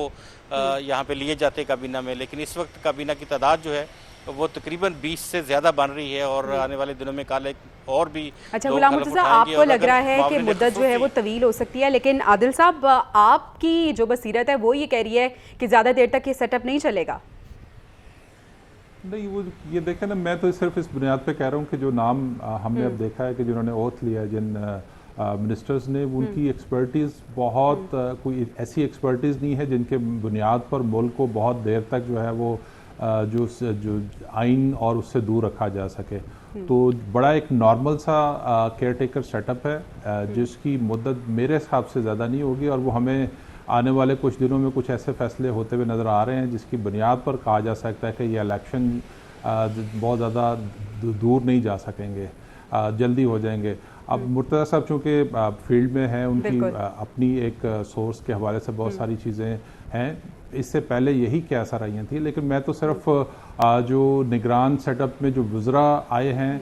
यहाँ पे लिए जाते काबीना में। लेकिन इस वक्त काबीना की तादाद जो है वो तकरीबन 20 से ज़्यादा बन रही है और आने वाले दिनों में काले और भी। अच्छा गुलाम मुर्तज़ा, आपको लग रहा है कि मुद्दत जो है वो तवील हो सकती है, लेकिन आदिल साहब आपकी जो बसीरत है वो ये कह रही है कि ज़्यादा देर तक ये सेटअप नहीं चलेगा। नहीं, वो ये देखें ना, मैं तो सिर्फ इस बुनियाद पे कह रहा हूँ कि जो नाम हमने अब देखा है कि जिन्होंने ओथ लिया, जिन मिनिस्टर्स ने, उनकी एक्सपर्टीज़ बहुत कोई ऐसी एक्सपर्टीज़ नहीं है जिनके बुनियाद पर मुल्क को बहुत देर तक जो है वो जो आइन और उससे दूर रखा जा सके। तो बड़ा एक नॉर्मल सा केयर टेकर सेटअप है जिसकी मुद्दत मेरे हिसाब से ज़्यादा नहीं होगी, और वो हमें आने वाले कुछ दिनों में कुछ ऐसे फैसले होते हुए नज़र आ रहे हैं जिसकी बुनियाद पर कहा जा सकता है कि ये इलेक्शन बहुत ज़्यादा दूर नहीं जा सकेंगे, जल्दी हो जाएंगे। अब मुर्तज़ा साहब चूँकि फील्ड में हैं, उनकी अपनी एक सोर्स के हवाले से बहुत सारी चीज़ें हैं, इससे पहले यही क्या असर आई थी। लेकिन मैं तो सिर्फ जो निगरान सेटअप में जो वज़रा आए हैं,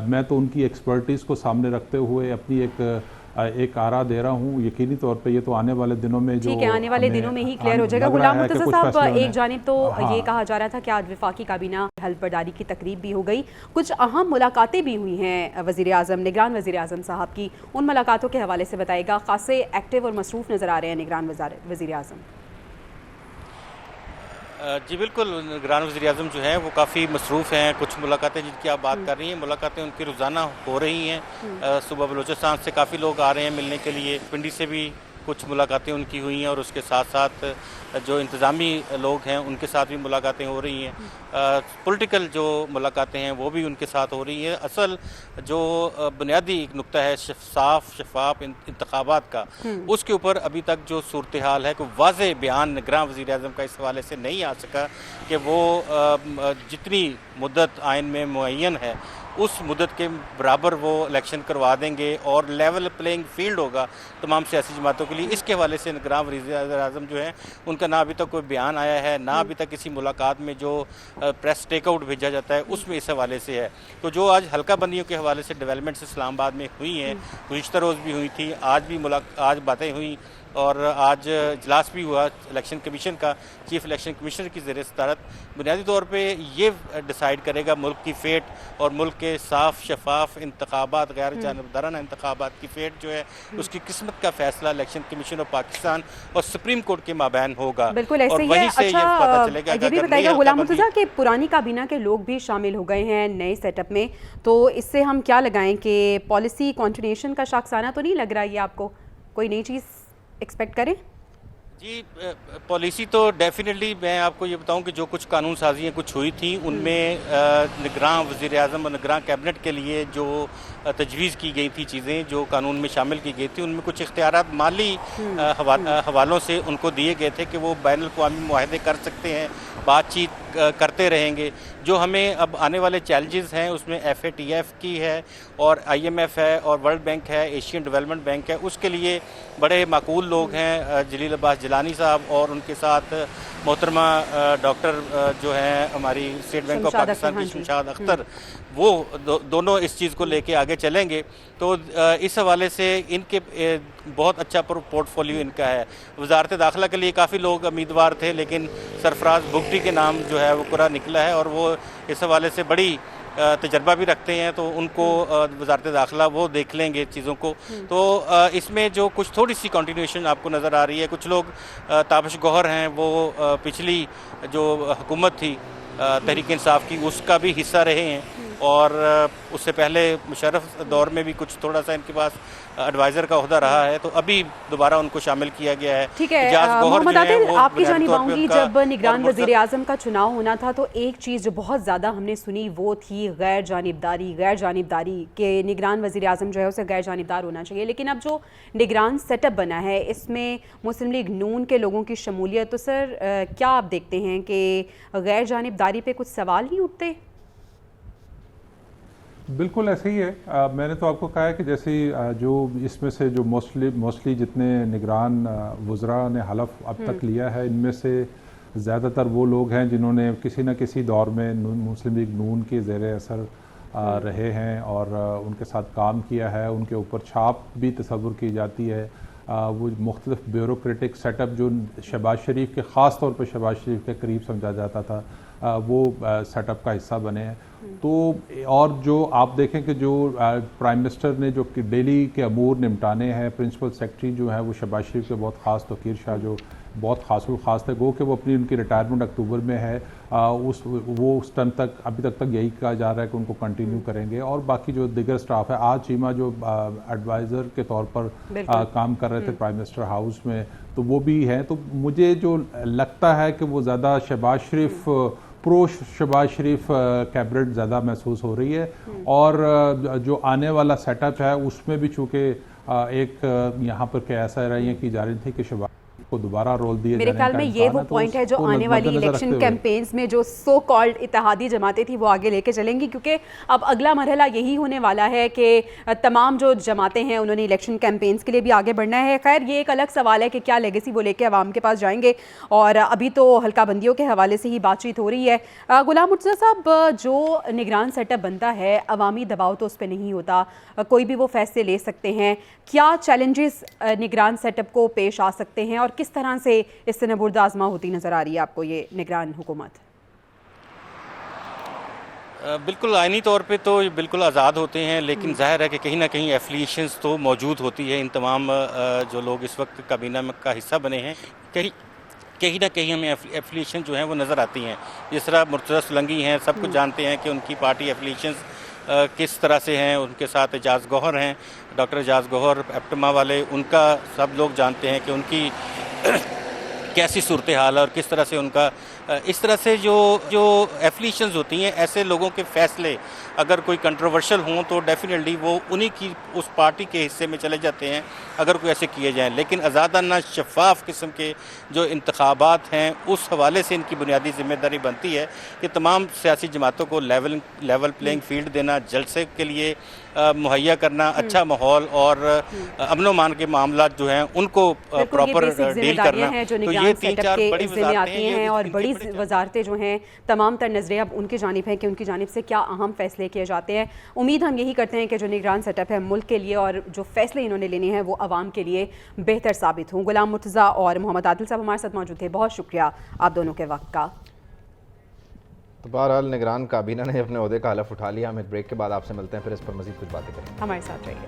मैं तो उनकी एक्सपर्टीज़ को सामने रखते हुए अपनी एक आरा दे रहा हूँ। यकीनी तौर पे ये तो आने वाले दिनों में जो ठीक है, आने वाले दिनों में ही क्लियर हो जाएगा। गुलाम मुर्तज़ा साहब, एक जानिब तो ये कहा जा रहा था कि आज वफाकी काबीना हल्फबर्दारी की तकरीब भी हो गई, कुछ अहम मुलाकातें भी हुई हैं वज़ीर आज़म, निगरान वज़ीर आज़म साहब की। उन मुलाकातों के हवाले से बताएगा, खासे एक्टिव और मसरूफ़ नज़र आ रहे हैं निगरान वज़ीर आज़म। जी बिल्कुल, निगरान वज़ीर आज़म जो हैं वो काफ़ी मसरूफ़ हैं। कुछ मुलाकातें जिनकी आप बात कर रही हैं, मुलाकातें उनकी रोज़ाना हो रही हैं। सुबह बलूचिस्तान से काफ़ी लोग आ रहे हैं मिलने के लिए, पिंडी से भी कुछ मुलाकातें उनकी हुई हैं, और उसके साथ साथ जो इंतज़ामी लोग हैं उनके साथ भी मुलाकातें हो रही हैं। पॉलिटिकल जो मुलाकातें हैं वो भी उनके साथ हो रही हैं। असल जो बुनियादी एक नुक्ता है साफ शफाफ इंतखाबात का, उसके ऊपर अभी तक जो सूरत हाल है, कोई वाज़ेह बयान निगरान वज़ीर आज़म का इस हवाले से नहीं आ सका कि वो जितनी मुद्दत आइन में मुअय्यन है उस मुद्दत के बराबर वो इलेक्शन करवा देंगे और लेवल प्लेइंग फील्ड होगा तमाम सियासी जमातों के लिए। इसके हवाले से निगरान वज़ीर आज़म जो है उनका ना अभी तक कोई बयान आया है, ना अभी तक किसी मुलाकात में जो प्रेस टेकआउट भेजा जाता है उसमें इस हवाले से है। तो जो आज हल्का बंदियों के हवाले से डेवलपमेंट्स इस्लामाबाद में हुई हैं, गुज़िश्ता रोज़ भी हुई थी, आज बातें हुई और आज इजलास भी हुआ इलेक्शन कमीशन का, चीफ इलेक्शन कमिश्नर की ज़ेर सदारत। बुनियादी तौर पे ये डिसाइड करेगा मुल्क की फ़ेट और मुल्क के साफ शफाफ इंतखाबात, गैर जानबदाराना इंतखाबात की फ़ेट जो है उसकी किस्मत का फ़ैसला इलेक्शन कमीशन ऑफ पाकिस्तान और सुप्रीम कोर्ट के माबैन होगा। बिल्कुल ऐसे ही है। अच्छा, ये भी बताइएगा गुलाम मुर्तज़ा कि पुरानी काबीना के लोग भी शामिल हो गए हैं नए सेटअप में, तो इससे हम क्या लगाएं कि पॉलिसी कॉन्टिन्यूशन का शाखसाना तो नहीं लग रहा है? ये आपको कोई नई चीज़ एक्सपेक्ट करें? जी, पॉलिसी तो डेफिनेटली मैं आपको ये बताऊं कि जो कुछ कानून साजियाँ कुछ हुई थी उनमें निगरान वज़ीर आज़म और निगरान कैबिनेट के लिए जो तजवीज़ की गई थी, चीज़ें जो कानून में शामिल की गई थी, उनमें कुछ इख्तियारात माली हवालों से उनको दिए गए थे कि वो बैनुल अक़वामी मुआहदे कर सकते हैं, बातचीत करते रहेंगे। जो हमें अब आने वाले चैलेंजेस हैं उसमें FATF की है और IMF है और वर्ल्ड बैंक है, एशियन डेवलपमेंट बैंक है। उसके लिए बड़े माकूल लोग हैं जलील अब्बास जिलानी साहब और उनके साथ मोहतरमा डॉक्टर जो हैं हमारी स्टेट बैंक ऑफ पाकिस्तान की शमशाद अख्तर, वो दोनों इस चीज़ को लेके आगे चलेंगे। तो इस हवाले से इनके बहुत अच्छा पोर्टफोलियो इनका है। वज़ारत दाखिला के लिए काफ़ी लोग उम्मीदवार थे, लेकिन सरफराज बुगटी के नाम जो है वो पूरा निकला है और वो इस हवाले से बड़ी तजर्बा भी रखते हैं, तो उनको वज़ारत दाखिला वो देख लेंगे चीज़ों को। तो इसमें जो कुछ थोड़ी सी कंटिन्यूएशन आपको नज़र आ रही है। कुछ लोग ताबिश गौहर हैं, वो पिछली जो हुकूमत थी तहरीक इंसाफ की, उसका भी हिस्सा रहे हैं और उससे पहले मुशर्रफ दौर में भी कुछ थोड़ा सा इनके पास एडवाइज़र का ओहदा रहा है, तो अभी दोबारा उनको शामिल किया गया है। ठीक है मोहम्मद आदिल, आपकी जानिब आऊंगी। जब निगरान वज़ीर आज़म का चुनाव होना था तो एक चीज़ जो बहुत ज़्यादा हमने सुनी वो थी गैर जानिबदारी के निगरान वज़ीर आज़म जो है उसे गैर जानिबदार होना चाहिए। लेकिन अब जो निगरान सेटअप बना है इसमें मुस्लिम लीग नून के लोगों की शमूलियत, तो सर क्या आप देखते हैं कि गैर जानिबदारी पे कुछ सवाल नहीं उठते? बिल्कुल ऐसे ही है। मैंने तो आपको कहा है कि जैसे जो इसमें से जो मोस्टली जितने निगरान वज़रा ने हलफ अब तक लिया है, इनमें से ज़्यादातर वो लोग हैं जिन्होंने किसी न किसी दौर में मुस्लिम लीग नून के ज़ेर असर रहे हैं और उनके साथ काम किया है। उनके ऊपर छाप भी तस्वुर की जाती है। वो मुख्तलिफ ब्यूरोक्रेटिक सेटअप जो शहबाज शरीफ के ख़ास तौर पर शहबाज शरीफ के करीब समझा जाता था, वो सेटअप का हिस्सा बने हैं। तो और जो आप देखें कि जो प्राइम मिनिस्टर ने जो डेली के अमूर निपटाने हैं, प्रिंसिपल सेक्रेटरी जो है वो शहबाज शरीफ के बहुत ख़ास तौकीर शाह जो बहुत ख़ास थे, गो कि वो अपनी उनकी रिटायरमेंट अक्टूबर में है, उस टाइम तक अभी तक यही कहा जा रहा है कि उनको कंटिन्यू करेंगे। और बाकी जो दिगर स्टाफ है, आज चीमा जो एडवाइज़र के तौर पर काम कर रहे थे प्राइम मिनिस्टर हाउस में, तो वो भी हैं। तो मुझे जो लगता है कि वो ज़्यादा शहबाज शरीफ प्रो शहबाज शरीफ कैबिनेट ज़्यादा महसूस हो रही है। और जो आने वाला सेटअप है उसमें भी चूँकि एक यहाँ पर क्या ऐसा रही की जा रही थी कि शहबाज को दोबारा रोल दिए मेरे ख्याल में ये वो पॉइंट है जो आने वाली इलेक्शन कैंपेन्स में जो सो कॉल्ड इत्तेहादी जमातें थी वो आगे लेके चलेंगी, क्योंकि अब अगला मरहला यही होने वाला है कि तमाम जो जमातें हैं उन्होंने इलेक्शन कैंपेन्स के लिए भी आगे बढ़ना है। खैर ये एक अलग सवाल है कि क्या लेगेसी वो लेके अवाम के पास जाएंगे, और अभी तो हल्का बंदियों के हवाले से ही बातचीत हो रही है। गुलाम मुर्तज़ा साहब, जो निगरान सेटअप बनता है अवामी दबाव तो उस पर नहीं होता, कोई भी वो फैसले ले सकते हैं। क्या चैलेंजेस निगरान सेटअप को पेश आ सकते हैं और किस तरह से इससे नबूर्द आजमा होती नजर आ रही है आपको ये निगरान हुकूमत? बिल्कुल आइनी तौर पे तो बिल्कुल आज़ाद होते हैं, लेकिन जाहिर है कि कहीं ना कहीं एफिलिएशंस तो मौजूद होती है। इन तमाम जो लोग इस वक्त काबीना का हिस्सा बने हैं, कहीं ना कहीं हमें एफिलिएशन जो हैं वो नज़र आती हैं। जिस तरह मुर्तज़ा सोलंकी हैं, सब कुछ जानते हैं कि उनकी पार्टी एफिलिएशंस किस तरह से हैं। उनके साथ एजाज गौहर हैं, डॉक्टर एजाज गौहर एप्टमा वाले, उनका सब लोग जानते हैं कि उनकी कैसी सूरत हाल है और किस तरह से उनका इस तरह से जो एफिलिएशंस होती हैं, ऐसे लोगों के फैसले अगर कोई कंट्रोवर्शियल हों तो डेफिनेटली वो उन्हीं की उस पार्टी के हिस्से में चले जाते हैं अगर कोई ऐसे किए जाएं। लेकिन आज़ादाना शफाफ किस्म के जो इंतखाबात हैं, उस हवाले से इनकी बुनियादी जिम्मेदारी बनती है कि तमाम सियासी जमातों को लेवल प्लेइंग फील्ड देना, जलसे के लिए मुहैया करना, अच्छा माहौल और अमन अमान के मामला जो हैं उनको प्रॉपर डील करना। तो ये 3-4 बड़ी वजारतें हैं और बड़ी वजारतें जो हैं तमाम तर नजरें अब उनकी जानिब हैं कि उनकी जानिब से क्या अहम फैसले किए जाते हैं। उम्मीद हम यही करते हैं कि जो निगरान सेटअप है मुल्क के लिए और जो फैसले इन्होंने लेने हैं वो आवाम के लिए बेहतर साबित हों। गुलाम मुर्तज़ा और मोहम्मद आदिल साहब हमारे साथ मौजूद थे, बहुत शुक्रिया आप दोनों के वक्त का। तो बहरहाल निगरान काबीना ने अपने ओहदे का हलफ उठा लिया। हम एक ब्रेक के बाद आपसे मिलते हैं, फिर इस पर मज़ीद कुछ बातें करेंगे। हमारे साथ रहिए।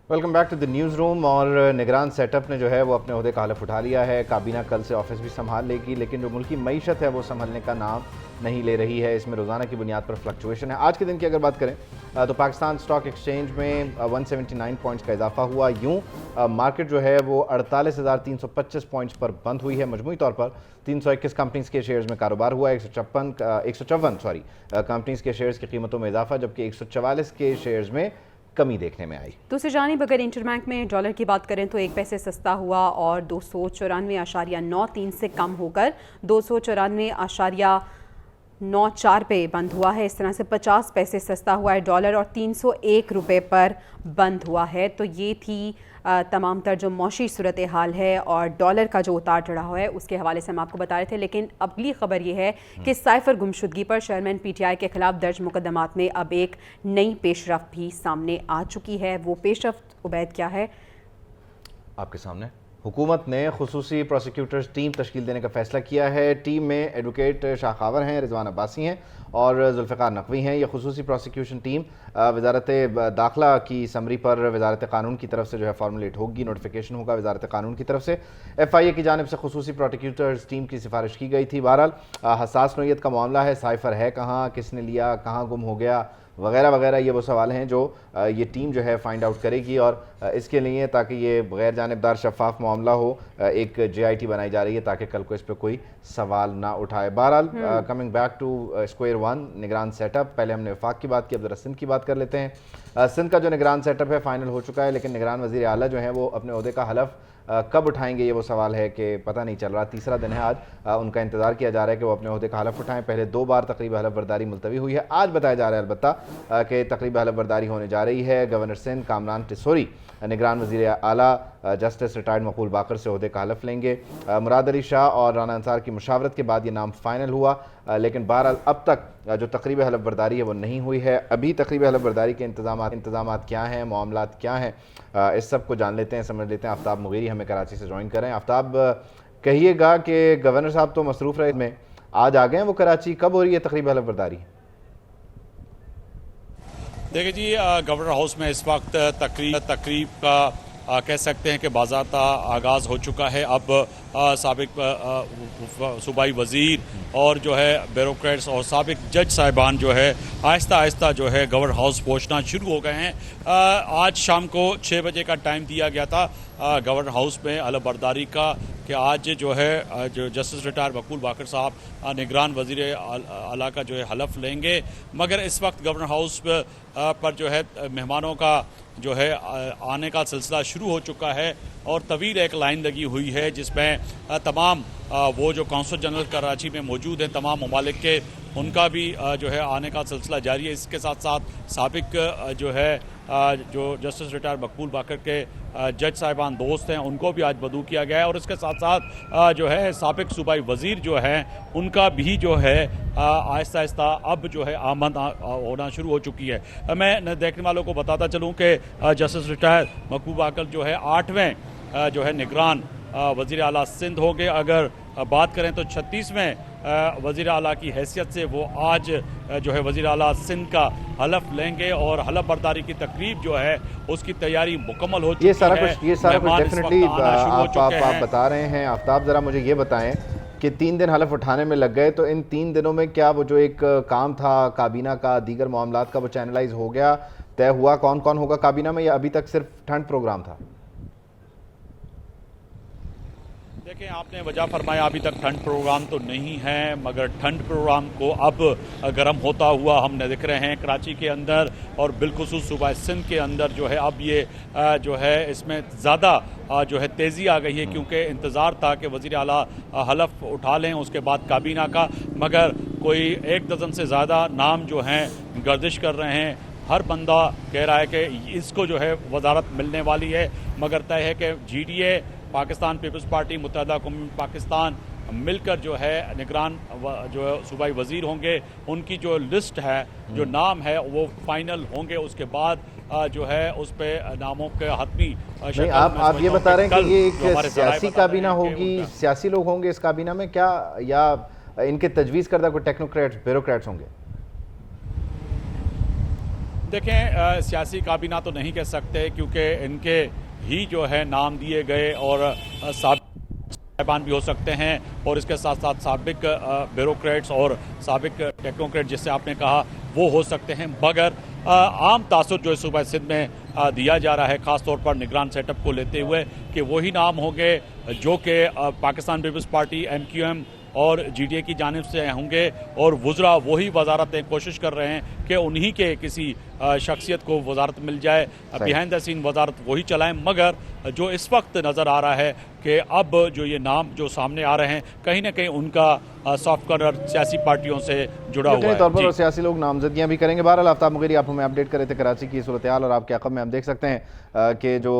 Welcome back to the news room. और निगरान सेटअप ने जो है वो अपने ओहदे का हलफ उठा लिया है। काबीना कल से ऑफिस भी संभाल लेगी, लेकिन जो मुल्की मईशत है वो संभलने का नाम नहीं ले रही है। इसमें रोज़ाना की बुनियाद पर फ्लक्चुएशन है। आज के दिन की अगर बात करें तो पाकिस्तान स्टॉक एक्सचेंज में 179 पॉइंट्स का इजाफा हुआ। यूँ मार्केट जो है वो 48,325 पॉइंट्स पर बंद हुई है। मजमूई तौर पर 321 कंपनीज़ के शेयर्स में कारोबार हुआ। 154 कंपनीज़ के शेयर्स की कीमतों में इजाफा, जबकि 144 के शेयर्स में कमी देखने में आई। दूसरी जानिब अगर इंटरबैंक में डॉलर की बात करें तो 1 पैसे सस्ता हुआ और 294.93 से कम होकर 294.94 पे बंद हुआ है। इस तरह से 50 पैसे सस्ता हुआ है डॉलर और 301 रुपये पर बंद हुआ है। तो ये थी तमाम तर जो मौशी सूरत हाल है और डॉलर का जो उतार चढ़ाव है उसके हवाले से हम आपको बता रहे थे। लेकिन अगली खबर ये है कि साइफर गुमशुदगी पर चेयरमैन PTI के खिलाफ दर्ज मुकदमात में अब एक नई पेशरफ्त भी सामने आ चुकी है। वो पेशरफ्त उबैद क्या है आपके सामने? हुकूमत ने खुसूसी प्रोसिक्यूटर्स टीम तश्कील देने का फैसला किया है। टीम में एडवोकेट शाखावर हैं, रिजवान अब्बासी हैं और जुल्फ़िकार नकवी हैं। यह खुसूसी प्रोसिक्यूशन टीम वजारत दाखिला की समरी पर वजारत कानून की तरफ से जो है फॉर्मुलेट होगी, नोटिफिकेशन होगा वजारत कानून की तरफ से। FIA की जानिब से खुसूसी प्रोसिक्यूटर्स टीम की सिफारिश की गई थी। बहरहाल हसास नोयत का मामला है, साइफर है कहाँ, किसने लिया, कहाँ गुम हो गया वगैरह वगैरह, ये वो सवाल हैं जो ये टीम जो है फाइंड आउट करेगी और इसके लिए ताकि ये गैर जानिबदार शफाफ मामला हो, एक JIT बनाई जा रही है ताकि कल को इस पर कोई सवाल ना उठाए। बहरहाल coming back to square one, निगरान सेटअप, पहले हमने वफाक की बात की, अब जरा सिंध की बात कर लेते हैं। सिंध का जो निगरान सेटअप है फाइनल हो चुका है, लेकिन निगरान वज़ीर आला जो है वो अपने ओहदे का हलफ कब उठाएंगे ये वो सवाल है कि पता नहीं चल रहा। तीसरा दिन है आज, उनका इंतज़ार किया जा रहा है कि वो अपने ओहदे का हलफ उठाएं। पहले 2 बार तकरीब हलफ बर्दारी मुलतवी हुई है, आज बताया जा रहा है अलबत्ता कि तकरीब हलफ बर्दारी होने जा रही है। गवर्नर सिंध कामरान टिसोरी निगरान वज़ीर आला जस्टिस रिटायर्ड मकबूल बाकर से ओहदे का हलफ लेंगे। मुराद अली शाह और राना अंसार की मुशावरत के बाद ये नाम फाइनल हुआ, लेकिन बहरहाल अब तक जो तकरीब हलफ बर्दारी है वो नहीं हुई है। अभी तकरीब हलफ बर्दारी के इंतज़ामात क्या हैं, मामलात क्या हैं, इस सब को जान लेते हैं, समझ लेते हैं। आफ्ताब मुगीरी हमें कराची से ज्वाइन करें। आफ्ताब, कहिएगा कि गवर्नर साहब तो मसरूफ़ रहे में, आज आ गए हैं वो कराची, कब हो रही है तकरीब हलफ बर्दारी? देखिए जी, गवर्नर हाउस में इस वक्त तकरीब का कह सकते हैं कि बाज़ाब्ता आगाज़ हो चुका है। अब साबिक सूबाई वज़ीर और जो है ब्यूरोक्रेट्स और साबिक जज साहिबान जो है आहिस्ता आहिस्ता जो है गवर्नर हाउस पहुंचना शुरू हो गए हैं। आज शाम को 6 बजे का टाइम दिया गया था गवर्नर हाउस में हलफ बर्दारी का, कि आज जो है जो जस्टिस रिटायर मकबूल बाकर साहब निगरान वज़ीर आला का जो है हलफ लेंगे। मगर इस वक्त गवर्नर हाउस पर जो है मेहमानों का जो है आने का सिलसिला शुरू हो चुका है और तवील एक लाइन लगी हुई है जिसमें तमाम वो जो कौंसल जनरल कराची में मौजूद हैं तमाम ममालिक के, उनका भी जो है आने का सिलसिला जारी है। इसके साथ साथ साबिक जो है जो जस्टिस रिटायर मकबूल बाकर के जज साहिबान दोस्त हैं उनको भी आज बदू किया गया है और इसके साथ साथ जो है साबिक सूबाई वज़ीर जो हैं उनका भी जो है आहिस्ता आहिस्ता अब जो है आमद होना शुरू हो चुकी है। मैं देखने वालों को बताता चलूँ कि जस्टिस रिटायर मकबूल बाकर जो है 8वें जो है निगरान वज़ीर आला सिंध हो गए। अगर बात करें तो 36वें वज़ीर आला की हैसियत से वो आज जो है वज़ीर आला सिंध का हलफ लेंगे और हलफ बर्दारी की तकरीब जो है उसकी तैयारी मुकम्मल हो चुकी है। ये सारा कुछ डेफिनेटली आप बता रहे हैं। आफ्ताब, ज़रा मुझे ये बताएं कि 3 दिन हलफ उठाने में लग गए, तो इन 3 दिनों में क्या वो जो एक काम था काबीना का, दीगर मामलात का, वो चैनलाइज हो गया, तय हुआ कौन कौन होगा काबीना में, या अभी तक सिर्फ ठंड प्रोग्राम था? देखें, आपने वजह फरमाया अभी तक ठंड प्रोग्राम तो नहीं है, मगर ठंड प्रोग्राम को अब गर्म होता हुआ हम देख रहे हैं कराची के अंदर और बिलखुसूस सूबा सिंध के अंदर जो है अब ये जो है इसमें ज़्यादा जो है तेज़ी आ गई है, क्योंकि इंतज़ार था कि वज़ीर आला हलफ उठा लें उसके बाद काबीना का, मगर कोई 1 दर्जन से ज़्यादा नाम जो हैं गर्दिश कर रहे हैं। हर बंदा कह रहा है कि इसको जो है वजारत मिलने वाली है, मगर तय है कि GDA, पाकिस्तान पीपल्स पार्टी, मुत्तहदा कौम पाकिस्तान मिलकर जो है निगरान जो है सूबाई वज़ीर होंगे। उनकी जो लिस्ट है, जो नाम है, वो फाइनल होंगे। उसके बाद जो है उस पे नामों के हतमी आप ये बता रहे हैं कि ये एक सियासी काबीना होगी, सियासी लोग होंगे इस काबीना में क्या, या इनके तजवीज़ करदा कोई टेक्नोक्रेट्स, ब्यूरोक्रेट्स होंगे? देखें, सियासी काबीना तो नहीं कह सकते क्योंकि इनके ही जो है नाम दिए गए और साहिबान भी हो सकते हैं और इसके साथ साथ साबिक ब्यूरोक्रेट्स और साबिक टेक्नोक्रेट जिससे आपने कहा वो हो सकते हैं। मगर आम तासुर जो सूबा सिंध में दिया जा रहा है ख़ास तौर पर निगरान सेटअप को लेते हुए कि वही नाम होंगे जो कि पाकिस्तान पीपल्स पार्टी MQM और GDA की जानिब से होंगे और वज़रा वही वजारतें कोशिश कर रहे हैं कि उन्हीं के किसी शख्सियत को वजारत मिल जाए, बिहाइंड द सीन वजारत वही चलाएं। मगर जो इस वक्त नज़र आ रहा है कि अब जो ये नाम जो सामने आ रहे हैं कहीं ना कहीं उनका सॉफ्ट कॉर्नर सियासी पार्टियों से जुड़ा हुआ है। तौर पर सियासी लोग नामजदगियाँ भी करेंगे। बहरहाल आफ्ताब मुगीरी, आप हमें अपडेट कर रहे थे कराची की सूरत हाल, और आपके अक़ब में हम देख सकते हैं कि जो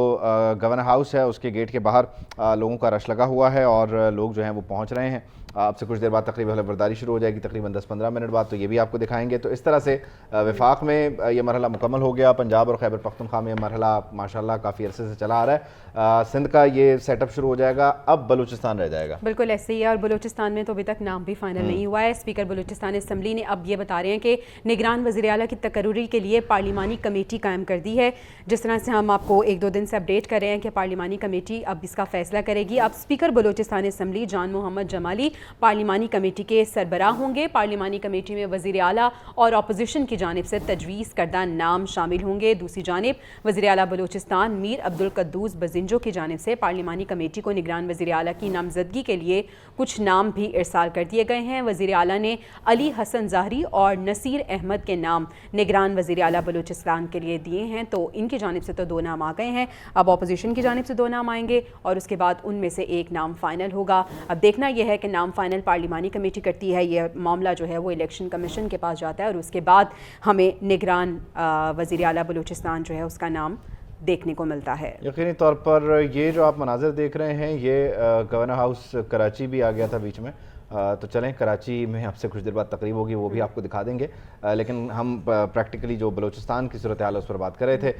गवर्नर हाउस है उसके गेट के बाहर लोगों का रश लगा हुआ है और लोग जो हैं वो पहुँच रहे हैं। आपसे कुछ देर बाद तकरीबन हलफ बर्दारी शुरू हो जाएगी, तकरीबन 10-15 मिनट बाद, तो ये भी आपको दिखाएंगे। तो इस तरह से वफाक में ये मरहला मुकम्मल हो गया। पंजाब और खैबर पख्तूनख्वा में मरहला माशाल्लाह काफ़ी अरसे से चला आ रहा है। सिंध का ये सेटअप शुरू हो जाएगा, अब बलूचिस्तान रह जाएगा। बिल्कुल ऐसे ही है, और बलूचिस्तान में तो अभी तक नाम भी फाइनल नहीं हुआ है। स्पीकर बलूचिस्तान असम्बली ने अब ये बता रहे हैं कि निगरान वज़ीर आला की तकर्रुरी के लिए पार्लिमानी कमेटी कायम कर दी है। जिस तरह से हम आपको 1-2 दिन से अपडेट कर रहे हैं कि पार्लिमानी कमेटी अब इसका फैसला करेगी। अब स्पीकर बलूचिस्तान असम्बली जान मोहम्मद जमाली पार्लिमानी कमेटी के सरबराह होंगे। पार्लिमानी कमेटी में वज़ीर आला और अपोजिशन की जानिब से तजवीज़ करदा नाम शामिल होंगे। दूसरी जानिब वज़ीर आला बलूचिस्तान मीर अब्दुल कद्दूस बजिंजो की जानिब से पार्लिमानी कमेटी को निगरान वज़ीर आला की नामजदगी के लिए कुछ नाम भी इरसाल कर दिए गए हैं। वज़ीर आला ने अली हसन ज़ाहरी और नसीर अहमद के नाम निगरान वज़ीर आला बलूचिस्तान के लिए दिए हैं। तो इनकी जानिब से तो 2 नाम आ गए हैं, अब अपोजिशन की जानिब से 2 नाम आएंगे और उसके बाद उनमें से एक नाम फाइनल होगा। अब देखना यह है कि नाम फाइनल पार्लिमानी कमेटी करती है, यह मामला जो है वो इलेक्शन कमीशन के पास जाता है और उसके बाद हमें निगरान वज़ीर आला बलूचिस्तान जो है उसका नाम देखने को मिलता है। यकीनी तौर पर ये जो आप मनाज़र देख रहे हैं ये गवर्नर हाउस कराची भी आ गया था बीच में, तो चलें कराची में आपसे कुछ देर बाद तकरीब होगी, वो भी आपको दिखा देंगे, लेकिन हम प्रैक्टिकली जो बलूचिस्तान की सूरत हाल है उस पर बात कर रहे थे।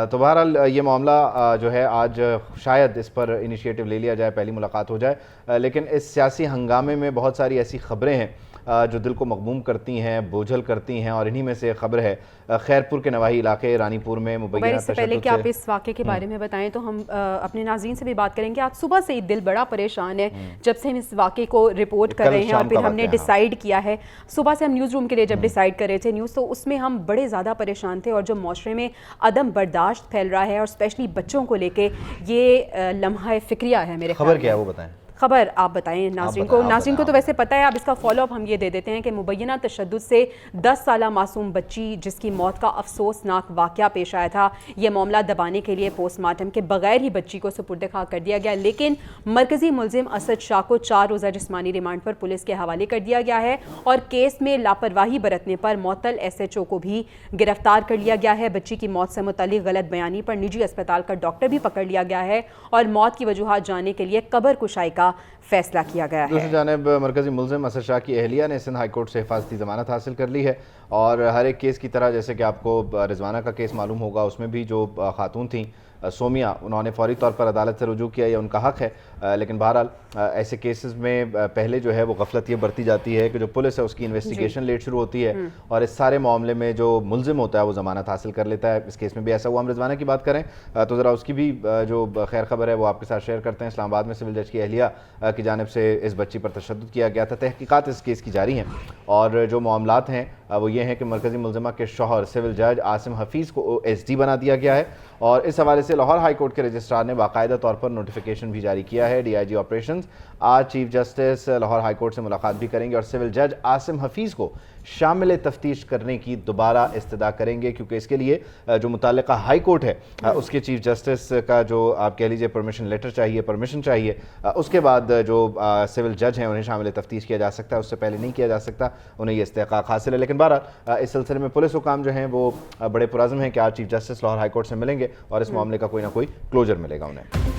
तो बहरहाल ये मामला जो है आज शायद इस पर इनिशिएटिव ले लिया जाए, पहली मुलाकात हो जाए, लेकिन इस सियासी हंगामे में बहुत सारी ऐसी खबरें हैं जो दिल को मगमूम करती हैं, बोझल करती हैं, और इन्हीं में से खबर है खैरपुर के नवाही इलाके रानीपुर में मुबैना इससे पहले कि आप इस वाक़े के बारे में बताएं तो हम अपने नाज़रीन से भी बात करेंगे। आज सुबह से ही दिल बड़ा परेशान है जब से हम इस वाक़े को रिपोर्ट कर रहे हैं और फिर हमने डिसाइड किया है। सुबह से हम न्यूज़ रूम के लिए जब डिसाइड कर रहे थे न्यूज़, तो उसमें हम बड़े ज़्यादा परेशान थे और जो माशरे में अदम बर्दाश्त फैल रहा है और स्पेशली बच्चों को लेके ये लम्हा फ़िक्रिया है। मेरे खबर क्या है वो बताएं। खबर आप बताएं नाज़रीन को। नाज़रीन को तो वैसे पता है, अब इसका फॉलोअप हम ये दे देते हैं कि मुबैना तशद्दुद से 10 साला मासूम बच्ची जिसकी मौत का अफसोसनाक वाक़या पेश आया था, यह मामला दबाने के लिए पोस्टमार्टम के बगैर ही बच्ची को सुपुर्द खाक कर दिया गया, लेकिन मरकज़ी मुलजिम असद शाह को 4 रोज़ा जिस्मानी रिमांड पर पुलिस के हवाले कर दिया गया है और केस में लापरवाही बरतने पर मुअत्तल SHO को भी गिरफ्तार कर लिया गया है। बच्ची की मौत से मुतल्लिक गलत बयानी पर निजी अस्पताल का डॉक्टर भी पकड़ लिया गया है और मौत की वजूहात जानने के लिए कब्र कुशाई का फैसला किया गया है। दूसरी जानिब मरकजी मुलजिम असद शाह की अहलिया ने सिंध हाईकोर्ट से हिफाजती ज़मानत हासिल कर ली है और हर एक केस की तरह जैसे कि आपको रिजवाना का केस मालूम होगा, उसमें भी जो खातून थी सोमिया, उन्होंने फौरी तौर पर अदालत से रुजू किया, यह उनका हक है, लेकिन बहरहाल ऐसे केसेस में पहले जो है वो गफलत ये बरती जाती है कि जो पुलिस है उसकी इन्वेस्टिगेशन लेट शुरू होती है और इस सारे मामले में जो मुलजिम होता है वो ज़मानत हासिल कर लेता है। इस केस में भी ऐसा हुआ। हम रिजवाना की बात करें तो ज़रा उसकी भी जो खैर खबर है वो आपके साथ शेयर करते हैं। इस्लामाबाद में सिविल जज की अहलिया की जानिब से इस बच्ची पर तशद्दुद किया गया था। तहकीकात इस केस की जारी हैं और जो मामलात हैं वो ये हैं कि मरकज़ी मुलजिमा के शौहर सिविल जज आसिम हफीज़ को SD बना दिया गया है और इस हवाले से लाहौर हाई कोर्ट के रजिस्ट्रार ने बाकायदा तौर पर नोटिफिकेशन भी जारी किया है। DIG ऑपरेशंस आज chief justice Lahore high court से मुलाकात भी करेंगे और सिविल जज आसिम हफीज़ को शामिल तफ्तीश करने की दोबारा इस्तदा करेंगे, क्योंकि इसके लिए जो मुताल्लिका हाई कोर्ट है उसके चीफ जस्टिस का जो आप कह लीजिए परमिशन लेटर चाहिए, परमिशन चाहिए, उसके बाद जो सिविल जज हैं उन्हें शामिल तफ्तीश किया जा सकता है, उससे पहले नहीं किया जा सकता, उन्हें ये इस्तेहकाक हासिल है। लेकिन बहरहाल इस सिलसिले में पुलिस हुकाम जो हैं वो बड़े पुरज़्म हैं कि आज chief justice Lahore high court से मिलेंगे और इस मामले का कोई ना कोई क्लोजर मिलेगा उन्हें।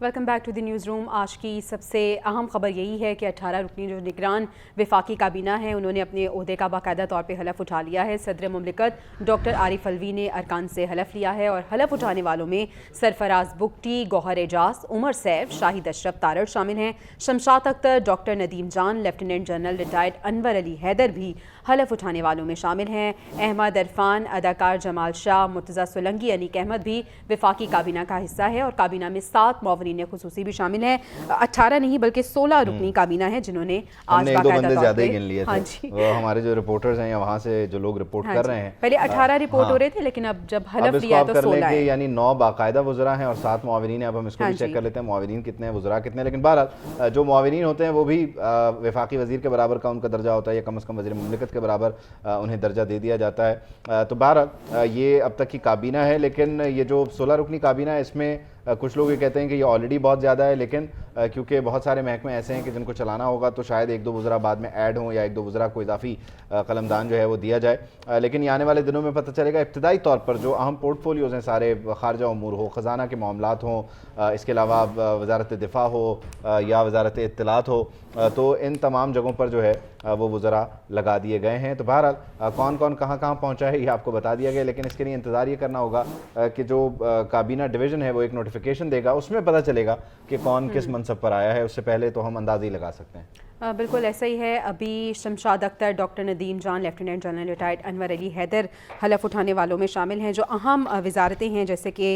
Welcome back to the news room. आज की सबसे अहम खबर यही है कि 18 रुकनी जो निगरान वफाकी काबीना है उन्होंने अपने ओहदे का बाकायदा तौर पर हलफ उठा लिया है। सदर मुमलिकत डॉक्टर आरिफ अलवी ने अरकान से हलफ लिया है और हलफ उठाने वालों में सरफराज बुगटी, गौहर एजाज, उमर सैफ, शाहिद अशरफ तारड़ शामिल हैं। Shamshad Akhtar, doctor Nadeem Jan, lieutenant general retired Anwar Ali Haider भी हलफ उठाने वालों में शामिल हैं। अहमद इरफान, अदाकार जमाल शाह, मुर्तज़ा सोलंकी, अनीक अहमद भी वफाकी काबीना का हिस्सा है और काबीना में 7 मुआवरीन खुसूसी भी शामिल हैं। 18 नहीं बल्कि 16 रुकनी काबीना है जिन्होंने आज बाकायदा ज्यादा ही गिन लिए हाँ थे। वो हमारे जो रिपोर्टर्स हैं या वहाँ से जो लोग रिपोर्ट कर रहे हैं, पहले 18 रिपोर्ट हो रहे थे लेकिन अब जब हलफ लिया तो 16 है। यानी 9 बाकायदा वुज़रा हैं और 7 मुआवरीन हैं। अब हम इसको भी चेक कर लेते हैं मुआवरीन कितने हैं, वुज़रा कितने हैं। लेकिन बहरहाल जो मुआवरीन होते हैं वो भी वफाकी वज़ीर के बराबर का उनका दर्जा होता है या कम अज़ कम वज़ीर मुमलिकत के बराबर उन्हें दर्जा दे दिया जाता है। तो बहरहाल ये अब तक की काबीना है, लेकिन ये जो 16 रुकनी काबीना है इसमें कुछ लोग ये कहते हैं कि ये ऑलरेडी बहुत ज़्यादा है, लेकिन क्योंकि बहुत सारे महकमे ऐसे हैं कि जिनको चलाना होगा तो शायद 1-2 वुज़रा बाद में ऐड हों या 1-2 वुज़रा को इजाफी कलमदान जो है वो दिया जाए। लेकिन ये आने वाले दिनों में पता चलेगा। इब्तदाई तौर पर जो अहम पोर्टफोलियोज़ हैं सारे, खारजा उमूर हो, ख़जाना के मामलात हों, इसके अलावा वज़ारत दिफा हो या वज़ारत इत्तलात हो, तो इन तमाम जगहों पर जो है वो वुज़रा लगा दिए गए हैं। तो बहरहाल कौन कौन कहाँ कहाँ पहुँचा है ये आपको बता दिया गया, लेकिन इसके लिए इंतज़ार ये करना होगा कि जो काबीना डिवीज़न है वो एक नोटिफिकेशन देगा, उसमें पता चलेगा कि कौन किस मनसब पर आया है। उससे पहले तो हम अंदाज़ा ही लगा सकते हैं। बिल्कुल ऐसा ही है। अभी Shamshad Akhtar, doctor Nadeem Jan, lieutenant general retired Anwar Ali Haider हलफ उठाने वालों में शामिल हैं। जो अहम वजारतें हैं जैसे कि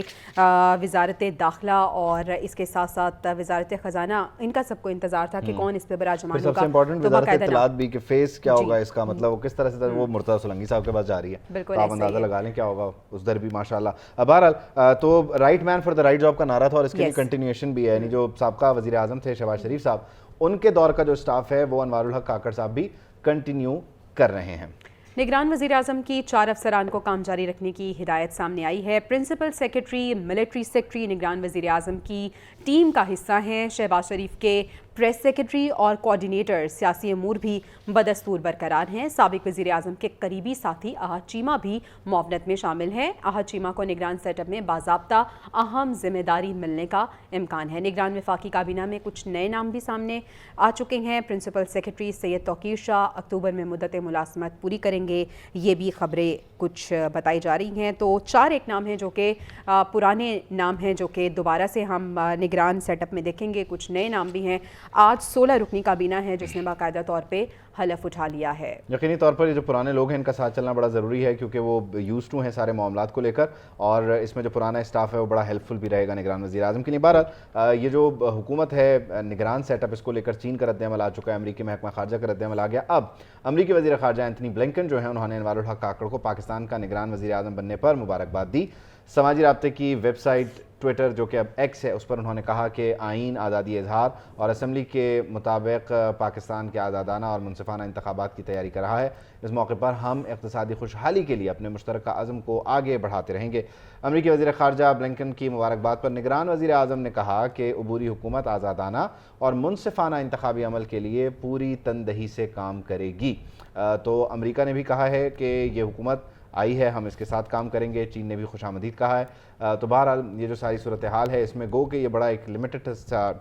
वजारत दाखिला और इसके साथ साथ वजारत ख़जाना, इनका सबको इंतजार था कि कौन इस पर बराजमान होगा। सबसे इम्पोर्टेंट वजारत इत्तलात भी कि फेस क्या होगा इसका, मतलब वो किस तरह से वो मुर्तज़ा सोलंकी साहब के पास जा रही है, बिल्कुल तो आप अंदाजा लगा लें क्या होगा उस दर भी माशाल्लाह। बहरहाल तो right man for the right job का नारा था और इसके लिए कंटिन्यूएशन भी है। यानी जो साबका वज़ीर आज़म थे शहबाज शरीफ साहब, उनके दौर का जो स्टाफ है वो अनवारुल हक काकड़ साहब भी कंटिन्यू कर रहे हैं। निगरान वज़ीर आज़म की 4 अफसरान को काम जारी रखने की हिदायत सामने आई है। प्रिंसिपल सेक्रेटरी, मिलिट्री सेक्रेटरी निगरान वज़ीर आज़म की टीम का हिस्सा हैं। शहबाज शरीफ के प्रेस सेक्रेटरी और कोऑर्डिनेटर सियासी अमूर भी बदस्तूर बरकरार हैं। साबिक वज़ीर आज़म के करीबी साथी आहद चीमा भी मुआवनत में शामिल हैं। आहद चीमा को निगरान सेटअप में बाज़ाब्ता अहम जिम्मेदारी मिलने का इम्कान है। निगरान वफाकी काबीना में कुछ नए नाम भी सामने आ चुके हैं। प्रिंसिपल सेक्रेटरी सैयद तौकीर शाह अक्टूबर में मुद्दत मुलाजमत पूरी करेंगे, ये भी खबरें कुछ बताई जा रही हैं। तो 4 एक नाम हैं जो कि पुराने नाम हैं जो कि दोबारा से हम निगरान सेटअप में देखेंगे। कुछ नए नाम भी हैं। आज 16 रुकनी काबीना है जिसने बाकायदा तौर पे हलफ उठा लिया है। यकीनी तौर पर ये जो पुराने लोग हैं इनका साथ चलना बड़ा ज़रूरी है क्योंकि वो यूज़ टू हैं सारे मामलात को लेकर, और इसमें जो पुराना स्टाफ है वो बड़ा हेल्पफुल भी रहेगा निगरान वज़ीर आज़म के लिए। बहरहाल ये जो हुकूमत है निगरान सेटअप, इसको लेकर चीन का रद्द-ए-अमल आ चुका है, अमरीकी महकमा खारजा का रद्द-ए-अमल आ गया। अब अमरीकी वज़ीर खारजा एंथनी ब्लिंकन जो है उन्होंने अनवारुल हक काकड़ को पाकिस्तान का निगरान वज़ीर आज़म बनने पर मुबारकबाद दी। समाजी राब्ते की वेबसाइट ट्विटर जो कि अब एक्स है उस पर उन्होंने कहा कि आइन, आज़ादी इजहार और असम्बली के मुताबिक पाकिस्तान के आज़ादाना और मुनसिफाना इंतखाबात की तैयारी कर रहा है। इस मौके पर हम इक़्तिसादी खुशहाली के लिए अपने मुश्तरका अज़म को आगे बढ़ाते रहेंगे। अमरीकी वज़ीर ख़ारजा ब्लिंकन की मुबारकबाद पर निगरान वज़ीर आज़म ने कहा कि अबूरी हुकूमत आज़ादाना और मुनसिफाना इंतखाबी अमल के लिए पूरी तनदही से काम करेगी। तो अमरीका ने भी कहा है कि ये हुकूमत आई है, हम इसके साथ काम करेंगे। चीन ने भी खुशामदीद कहा है। तो बहरहाल ये जो सारी सूरत हाल है इसमें गो कि ये बड़ा एक लिमिटेड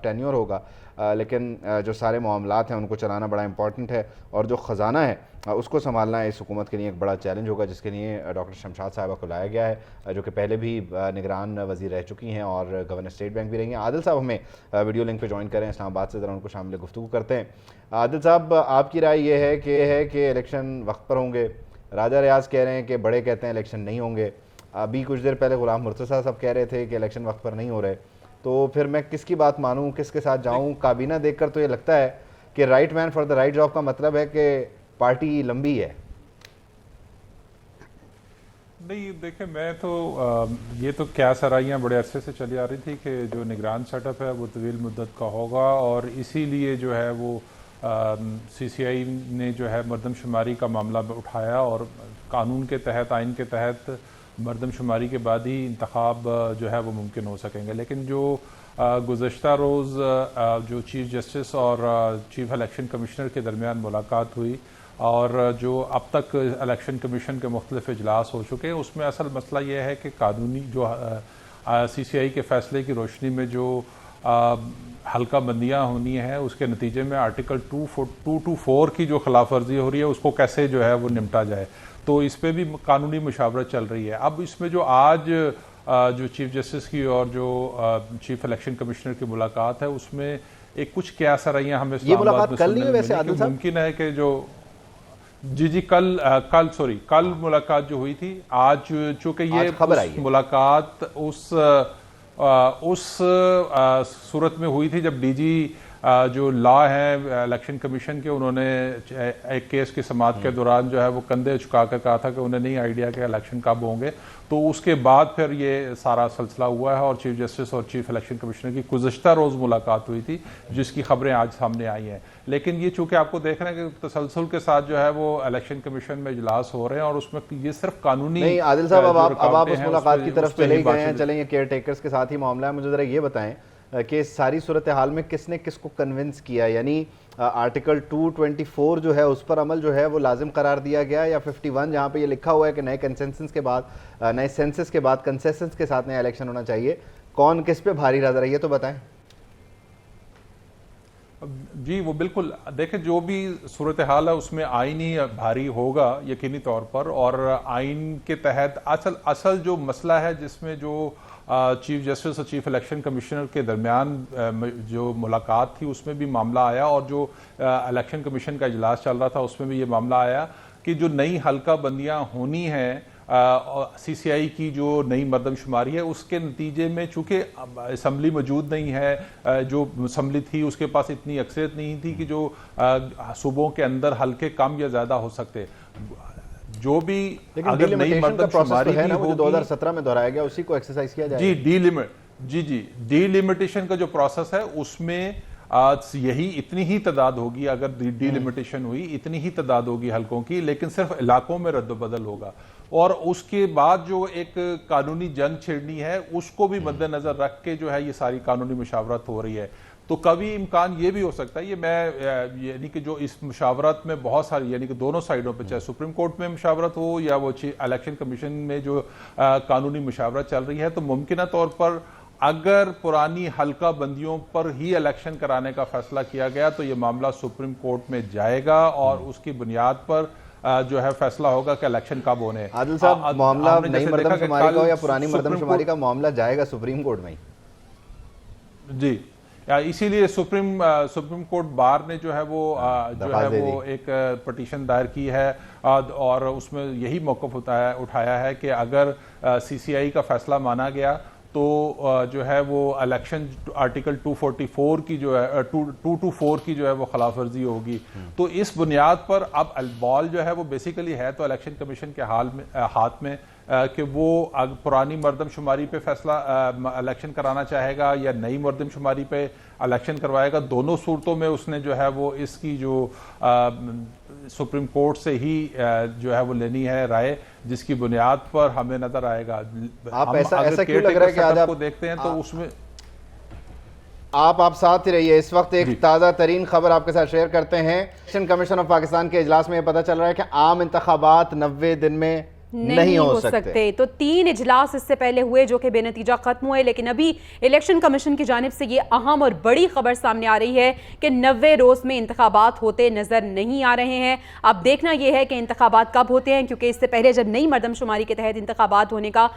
टेन्योर होगा, लेकिन जो सारे मामलात हैं उनको चलाना बड़ा इंपॉर्टेंट है, और जो ख़जाना है उसको संभालना इस हुकूमत के लिए एक बड़ा चैलेंज होगा, जिसके लिए डॉक्टर शमशाद साहिबा को लाया गया है जो कि पहले भी निगरान वज़ीर रह चुकी हैं और गवर्नर स्टेट बैंक भी रही हैं। आदिल साहब हमें वीडियो लिंक पर ज्वाइन करें इस्लामाबाद से, ज़रा उनको शामिल गुफ्तगू करते हैं। आदिल साहब, आपकी राय ये है कि इलेक्शन वक्त पर होंगे? राजा रियाज कह रहे हैं कि बड़े कहते हैं इलेक्शन नहीं होंगे। अभी कुछ देर पहले गुलाम मुर्तज़ा साहब कह रहे थे कि इलेक्शन वक्त पर नहीं हो रहे। तो फिर मैं किसकी बात मानूं, किसके साथ जाऊं? काबीना देखकर तो ये लगता है कि right man for the right job का मतलब है कि पार्टी लंबी है। नहीं देखिए, मैं तो ये तो क्या सराहियाँ बड़े अरसे से चली आ रही थी कि जो निगरान सेटअप है वो तवील मुद्दत का होगा, और इसीलिए जो है वो CCI ने जो है मरदमशुमारी का मामला उठाया, और कानून के तहत, आइन के तहत मरदमशुमारी के बाद ही इंतखाब जो है वो मुमकिन हो सकेंगे। लेकिन जो गुज़श्ता रोज़ जो चीफ जस्टिस और चीफ इलेक्शन कमिश्नर के दरमियान मुलाकात हुई, और जो अब तक इलेक्शन कमीशन के मुख्तलिफ इजलास हो चुके हैं, उसमें असल मसला ये है कि कानूनी जो CCI के फ़ैसले की रोशनी में जो हल्का बंदियाँ होनी है उसके नतीजे में आर्टिकल 224 की जो खिलाफ वर्जी हो रही है उसको कैसे जो है वो निपटा जाए, तो इस पर भी कानूनी मुशावरत चल रही है। अब इसमें जो आज जो चीफ जस्टिस की और जो चीफ इलेक्शन कमिश्नर की मुलाकात है उसमें एक कुछ क्या सराहियाँ हमें मुमकिन है कि जो कल मुलाकात जो हुई थी, आज चूँकि ये मुलाकात उस सूरत में हुई थी जब DG जो लॉ है इलेक्शन कमीशन के, उन्होंने एक केस की समाअत के दौरान जो है वो कंधे झुका कर कहा था कि उन्हें नहीं आइडिया कि इलेक्शन कब होंगे। तो उसके बाद फिर ये सारा सिलसिला हुआ है और चीफ जस्टिस और चीफ इलेक्शन कमिश्नर की गुज़श्ता रोज़ मुलाकात हुई थी, जिसकी खबरें आज सामने आई हैं। लेकिन ये चूँकि आपको देख रहे हैं कि तसलसल के साथ जो है वो इलेक्शन कमीशन में इजलास हो रहे हैं, और उसमें ये सिर्फ कानूनी नहीं। आदिल साहब, अब आप उस मुलाकात की तरफ चले गए हैं, चलेंगे केयर टेकर्स के साथ ही मामला है। मुझे ज़रा ये बताएं कि सारी सूरत हाल में किसने किसको कन्विंस किया, यानी आर्टिकल 224 जो है उस पर अमल जो है वो लाजिम करार दिया गया, या 51 जहाँ पे ये लिखा हुआ है कि नए कंसेंसस के बाद, नए सेंसस के बाद कंसेशंस के साथ नया इलेक्शन होना चाहिए, कौन किस पे भारी नजर है ये तो बताएं। जी वो बिल्कुल देखें, जो भी सूरत हाल है उसमें आइन ही भारी होगा यकीनी तौर पर, और आइन के तहत असल जो मसला है जिसमें जो चीफ जस्टिस और चीफ इलेक्शन कमिश्नर के दरमियान जो मुलाकात थी उसमें भी मामला आया, और जो इलेक्शन कमीशन का इजलास चल रहा था उसमें भी ये मामला आया कि जो नई हल्का बंदियाँ होनी हैं CCI की जो नई मरदमशुमारी है उसके नतीजे में, चूंकि असम्बली मौजूद नहीं है, जो असम्बली थी उसके पास इतनी अक्सरियत नहीं थी कि जो सूबों के अंदर हल्के कम या ज्यादा हो सकते, जो भी अगर नई मरदमशुमारी है ना, वो 2017 में दोहराया गया, उसी को एक्सरसाइज किया जाएगा। डीलिमिटेशन का जो प्रोसेस है उसमें यही इतनी ही तादाद होगी, अगर डीलिमिटेशन हुई इतनी ही तादाद होगी हलकों की, लेकिन सिर्फ इलाकों में रद्द-बदल होगा। और उसके बाद जो एक कानूनी जंग छेड़नी है उसको भी मद्देनजर रख के जो है ये सारी कानूनी मुशावरत हो रही है। तो कभी इम्कान ये भी हो सकता है, ये मैं यानी कि जो इस मुशावरत में बहुत सारी, यानी कि दोनों साइडों पे, चाहे सुप्रीम कोर्ट में मुशावरत हो या वो इलेक्शन कमीशन में जो कानूनी मुशावरत चल रही है, तो मुमकिन तौर पर अगर पुरानी हल्का बंदियों पर ही इलेक्शन कराने का फैसला किया गया तो ये मामला सुप्रीम कोर्ट में जाएगा और उसकी बुनियाद पर जो है फैसला होगा कि इलेक्शन कब होने हैं। आदिल साहब, मामला नई मरदमशुमारी का या पुरानी मरदमशुमारी का मामला जाएगा सुप्रीम कोर्ट में ही। जी, इसीलिए सुप्रीम कोर्ट बार ने जो है वो एक पटिशन दायर की है और उसमें यही मौक़िफ़ उठाया है कि अगर CCI का फैसला माना गया तो जो है वो इलेक्शन आर्टिकल 244 की जो है 224 की जो है वो खिलाफ वर्जी होगी। तो इस बुनियाद पर अब बॉल जो है वो बेसिकली है तो इलेक्शन कमीशन के हाथ में कि वो पुरानी मरदमशुमारी पे फैसला इलेक्शन कराना चाहेगा या नई मरदमशुमारी पे इलेक्शन करवाएगा। दोनों सूरतों में उसने जो है वो इसकी जो सुप्रीम कोर्ट से ही जो है वो लेनी है राय, जिसकी बुनियाद पर हमें नजर आएगा। आप ऐसा क्यों लग रहा है कि आज आपको देखते हैं तो उसमें आप साथ ही रहिए। इस वक्त एक ताज़ा तरीन खबर आपके साथ शेयर करते हैं। इलेक्शन कमीशन ऑफ पाकिस्तान के इजलास में पता चल रहा है कि आम इंतखाबात 90 दिन में नहीं हो सकते। तो 3 इजलास इससे पहले हुए जो कि बेनतीजा खत्म हुए, लेकिन अभी इलेक्शन कमीशन की जानिब से ये अहम और बड़ी खबर सामने आ रही है कि 90 रोज में इंतखाबात होते नजर नहीं आ रहे हैं। अब देखना यह है कि इंतखाबात कब होते हैं, क्योंकि इससे पहले जब नई मरदमशुमारी के तहत इंतखाबात होने का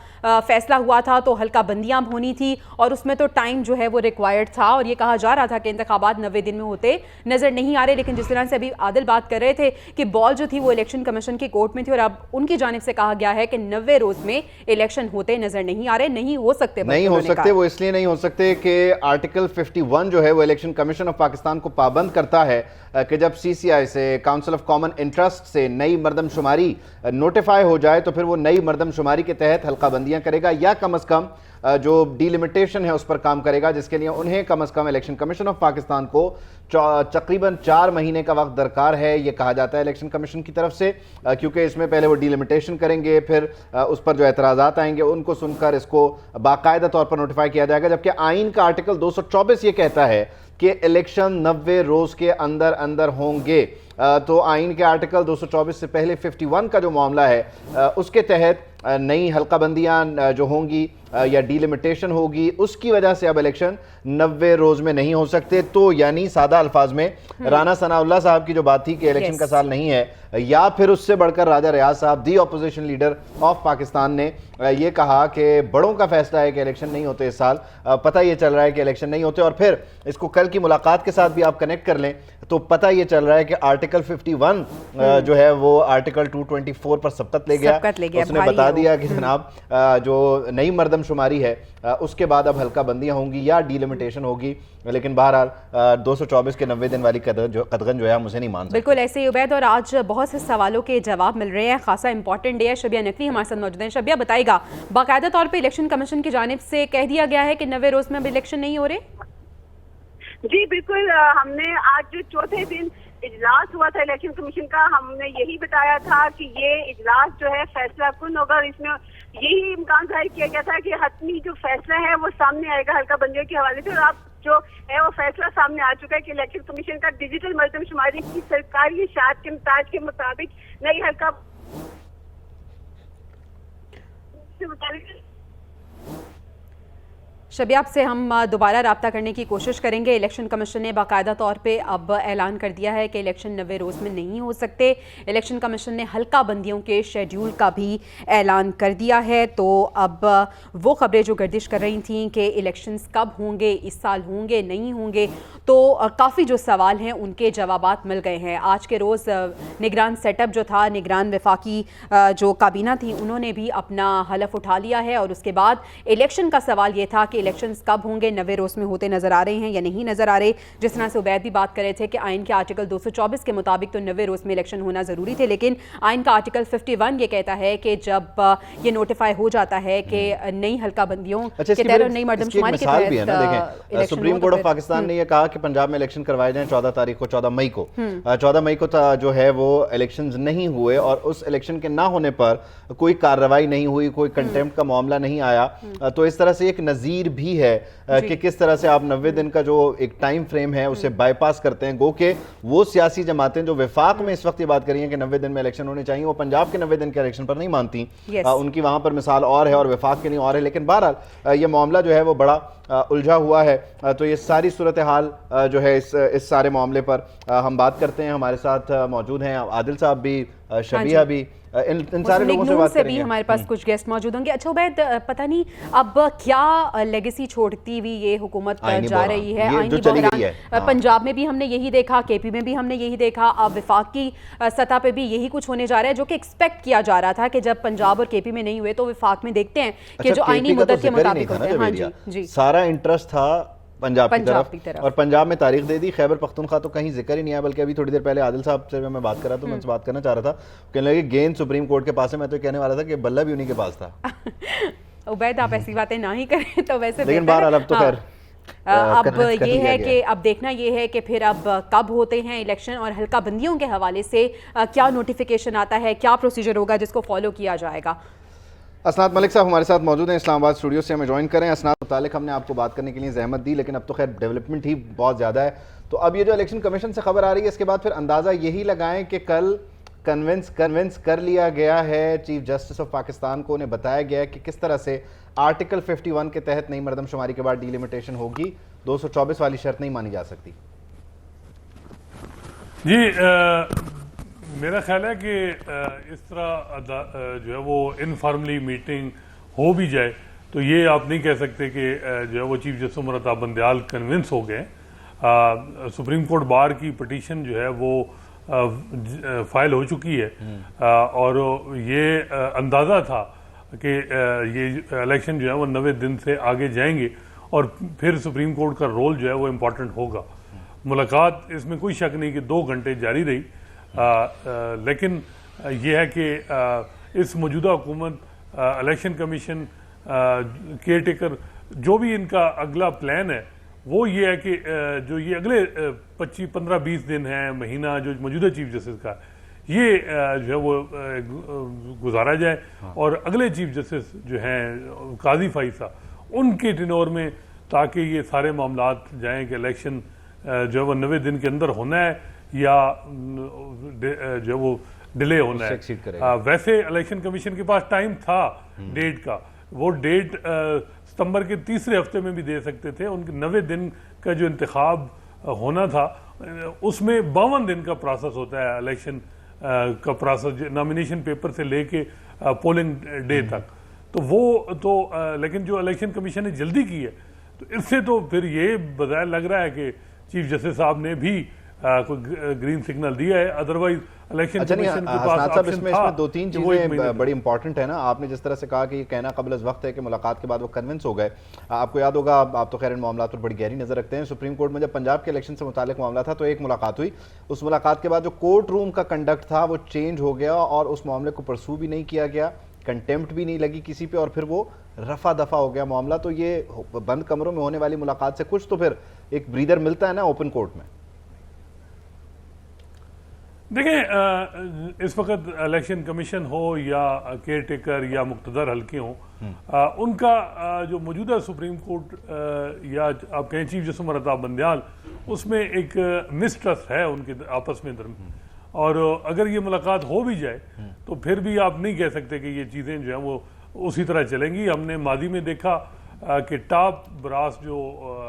फैसला हुआ था तो हल्का बंदियां होनी थी और उसमें तो टाइम जो है वो रिक्वायर्ड था और ये कहा जा रहा था कि इंतखाबात 90 दिन में होते नजर नहीं आ रहे। लेकिन जिस तरह से अभी आदिल बात कर रहे थे कि बॉल जो थी वो इलेक्शन कमीशन की कोर्ट में थी और अब उनकी जानिब से कहा गया है कि 90 रोज में इलेक्शन होते नजर नहीं आ रहे, नहीं हो सकते। वो इसलिए नहीं हो सकते कि आर्टिकल 51 जो है वो इलेक्शन कमीशन ऑफ पाकिस्तान को पाबंद करता है कि जब CCI से, काउंसिल ऑफ कॉमन इंटरेस्ट से नई मरदमशुमारी नोटिफाई हो जाए तो फिर वो नई मरदमशुमारी के तहत हल्का बंदियां करेगा या कम से कम जो डिलिमिटेशन है उस पर काम करेगा, जिसके लिए उन्हें कम से कम इलेक्शन कमीशन ऑफ पाकिस्तान को तकरीबन 4 महीने का वक्त दरकार है, ये कहा जाता है इलेक्शन कमीशन की तरफ से, क्योंकि इसमें पहले वो डिलिमिटेशन करेंगे, फिर उस पर जो एतराज़ात आएंगे उनको सुनकर इसको बाकायदा तौर पर नोटिफाई किया जाएगा। जबकि आइन का आर्टिकल 224 ये कहता है कि इलेक्शन 90 रोज के अंदर अंदर होंगे। तो आइन के आर्टिकल 224 से पहले 51 का जो मामला है उसके तहत नई हल्का बंदियां जो होंगी या डिलिमिटेशन होगी, उसकी वजह से अब इलेक्शन 90 रोज में नहीं हो सकते। तो यानी सादा अल्फाज में राना सनाउल्लाह साहब की जो बात थी कि इलेक्शन का साल नहीं है, या फिर उससे बढ़कर राजा रियाज साहब दी ऑपोजिशन लीडर ऑफ पाकिस्तान ने ये कहा कि बड़ों का फैसला है कि इलेक्शन नहीं होते इस साल, पता ये चल रहा है कि इलेक्शन नहीं होते। और फिर इसको कल की मुलाकात के साथ भी आप कनेक्ट कर लें तो पता ये चल रहा है कि आर्टिकल 51 जो है वो आर्टिकल 224 पर सबकत ले गया। उसने बता दिया कि जनाब जो नई मरदमशुमारी है उसके बाद अब हल्का बंदियां होंगी या डिलिमिटेशन होगी, लेकिन बहरहाल 224 के 90 दिन वाली कदगन जो है मुझे नहीं मान सकते। बिल्कुल ऐसे ही उबैद, और आज बहुत से सवालों के जवाब मिल रहे हैं, खासा इंपॉर्टेंट डे है। शबिया नकवी हमारे साथ मौजूद हैं। शबिया बताएगा, बाकायदा तौर पर इलेक्शन कमीशन की जानिब से कह दिया गया है कि 90 रोज में अब इलेक्शन नहीं हो रहे? जी बिल्कुल, हमने आज जो चौथे दिन इजलास हुआ था इलेक्शन कमीशन का, हमने यही बताया था कि ये इजलास जो है फैसला कुन होगा और इसमें यही इम्कान जाहिर किया गया था कि हतमी जो फैसला है वो सामने आएगा हल्का बंदियों के हवाले से। और अब जो है वो फैसला सामने आ चुका है कि इलेक्शन कमीशन का डिजिटल मरदमशुमारी की सरकारी इशाअत के मिजाज के मुताबिक नई हल्का शबियाब से हम दोबारा रब्ता करने की कोशिश करेंगे। इलेक्शन कमीशन ने बाकायदा तौर पे अब ऐलान कर दिया है कि इलेक्शन 90 रोज़ में नहीं हो सकते। इलेक्शन कमीशन ने हल्का बंदियों के शेड्यूल का भी ऐलान कर दिया है। तो अब वो खबरें जो गर्दिश कर रही थी कि इलेक्शंस कब होंगे, इस साल होंगे नहीं होंगे, तो काफ़ी जो सवाल हैं उनके जवाबात मिल गए हैं। आज के रोज़ निगरान सेटअप जो था, निगरान वफाकी जो काबीना थी, उन्होंने भी अपना हलफ उठा लिया है। और उसके बाद इलेक्शन का सवाल ये था कि इलेक्शंस कब होंगे, 90 रोज़ में होते नज़र आ रहे हैं या नहीं नज़र आ रहे। जिस तरह से उबैद भी बात कर रहे थे कि आइन के आर्टिकल 224 के मुताबिक तो 90 रोज़ में इलेक्शन होना ज़रूरी थे, लेकिन आइन का आर्टिकल 51 ये कहता है कि जब ये नोटिफाई हो जाता है कि नई हल्का बंदियों के तहत और नई मरदमशुमारी के तहत सुप्रीम कोर्ट ऑफ पाकिस्तान ने यह कहा कि पंजाब में इलेक्शन करवाए जाएं 14 तारीख को, 14 मई को। 14 मई को जो है वो इलेक्शंस नहीं हुए और उस इलेक्शन के ना होने पर कोई कार्रवाई नहीं हुई, कोई कंटेम्प्ट का मामला नहीं आया। तो इस तरह से एक नज़ीर भी है कि किस तरह से आप 90 दिन का जो एक टाइम फ्रेम है उसे बाईपास करते हैं। गो के वो सियासी जमातें जो विफाक में इस वक्त ये बात कर रही हैं कि 90 दिन में इलेक्शन होने चाहिए, वो पंजाब के 90 दिन के इलेक्शन पर नहीं मानती। उनकी वहां पर मिसाल और है और विफाक के नहीं और है। लेकिन बहरहाल ये मामला जो है वो बड़ा उलझा हुआ है। तो ये सारी सूरत हाल जो है इस सारे मामले पर हम बात करते हैं। हमारे साथ मौजूद हैं आदिल साहब भी, शबिया भी, इन सारे लोगों से बात करेंगे। भी हमारे पास कुछ गेस्ट मौजूद होंगे। अच्छा उबैद, पता नहीं अब क्या लेगेसी छोड़ती हुई ये हुकूमत जा रही है। आईनी बहरान पंजाब में भी हमने यही देखा, केपी में भी हमने यही देखा, अब विफाक की सतह पे भी यही कुछ होने जा रहा है, जो कि एक्सपेक्ट किया जा रहा था कि जब पंजाब और केपी में नहीं हुए तो विफाक में देखते हैं कि जो आईनी मुद्दत के मुताबिक होते हैं। हाँ जी, सारा इंटरेस्ट था पंजाब की तरफ और पंजाब में तारीख दे दी। खैबर पख्तूनख्वा तो कहीं जिक्र ही नहीं है। बल्कि अभी थोड़ी देर पहले आदिल साहब से मैं बात कर रहा था, मैं उनसे बात करना चाह रहा था, कहने लगे गेंद सुप्रीम कोर्ट के पास है। मैं तो कहने वाला था कि बल्ला भी उन्हीं के पास था। उबैद आप ऐसी बातें ना ही करें तो वैसे, लेकिन बहरहाल अब तो खैर अब ये है कि अब देखना ये है कि फिर अब कब होते हैं इलेक्शन और हल्का बंदियों के हवाले से क्या नोटिफिकेशन आता है, क्या प्रोसीजर होगा जिसको फॉलो किया जाएगा। असनाद मलिक साहब हमारे साथ मौजूद हैं, इस्लामाबाद स्टूडियो से हमें ज्वाइन करें। असनाद मुतालिक हमने आपको बात करने के लिए जहमत दी, लेकिन अब तो खैर डेवलपमेंट ही बहुत ज़्यादा है। तो अब ये जो इलेक्शन कमीशन से खबर आ रही है, इसके बाद फिर अंदाज़ा यही लगाएं कि कल कन्विंस कर लिया गया है चीफ जस्टिस ऑफ पाकिस्तान को, उन्हें बताया गया है कि किस तरह से आर्टिकल 51 के तहत नई मरदमशुमारी के बाद डिलिमिटेशन होगी, 224 वाली शर्त नहीं मानी जा सकती। जी मेरा ख्याल है कि इस तरह जो है वो इनफॉर्मली मीटिंग हो भी जाए तो ये आप नहीं कह सकते कि जो है वो chief justice Umar Ata Bandial convince हो गए। सुप्रीम कोर्ट बार की पिटीशन जो है वो फाइल हो चुकी है और ये अंदाज़ा था कि ये इलेक्शन जो है वो 90 दिन से आगे जाएंगे और फिर सुप्रीम कोर्ट का रोल जो है वो इम्पोर्टेंट होगा। मुलाकात इसमें कोई शक नहीं कि 2 घंटे जारी रही, लेकिन यह है कि इस मौजूदा हुकूमत, इलेक्शन कमीशन, केयर टेकर, जो भी इनका अगला प्लान है वो ये है कि जो ये अगले 25-15-20 दिन हैं, महीना जो मौजूदा चीफ जस्टिस का, ये जो है वो गुजारा जाए और अगले चीफ जस्टिस जो हैं काजी फाइसा, उनके टिनोर में, ताकि ये सारे मामलात जाएँ कि इलेक्शन जो है वो 90 दिन के अंदर होना है या जो वो डिले होना है। वैसे इलेक्शन कमीशन के पास टाइम था डेट का, वो डेट सितंबर के तीसरे हफ्ते में भी दे सकते थे। उनके 90 दिन का जो इंतखाब होना था उसमें 52 दिन का प्रोसेस होता है इलेक्शन का प्रोसेस, नॉमिनेशन पेपर से लेके पोलिंग डे तक। तो वो तो लेकिन जो इलेक्शन कमीशन ने जल्दी की है तो इससे तो फिर ये बज़ाहिर लग रहा है कि चीफ जस्टिस साहब ने भी कोई ग्रीन सिग्नल दिया है। अदरवाइज इलेक्शन कमीशन के पास ऑप्शन था। इसमें 2-3 चीजें बड़ी इंपॉर्टेंट है ना। आपने जिस तरह से कहा कि ये कहना कबल वक्त है कि मुलाकात के बाद वो कन्विंस हो गए। आपको याद होगा, आप तो खैर इन मामलों पर बड़ी गहरी नजर रखते हैं। सुप्रीम कोर्ट में जब पंजाब के इलेक्शन से मुतालिक मामला था तो एक मुलाकात हुई, उस मुलाकात के बाद जो कोर्ट रूम का कंडक्ट था वो चेंज हो गया और उस मामले को परसू भी नहीं किया गया, कंटेम्प्ट भी नहीं लगी किसी पे और फिर वो रफा दफा हो गया मामला। तो ये बंद कमरों में होने वाली मुलाकात से कुछ तो फिर एक ब्रीदर मिलता है ना ओपन कोर्ट में। देखें, इस वक्त इलेक्शन कमीशन हो या केयर टेकर या मुक्तदर हल्के हों, उनका जो मौजूदा सुप्रीम कोर्ट या आप कहें चीफ जस्टिस उमर अता बंदयाल, उसमें एक मिसट्रस्ट है उनके आपस में और अगर ये मुलाकात हो भी जाए तो फिर भी आप नहीं कह सकते कि ये चीज़ें जो हैं वो उसी तरह चलेंगी। हमने मादी में देखा कि टॉप ब्रास जो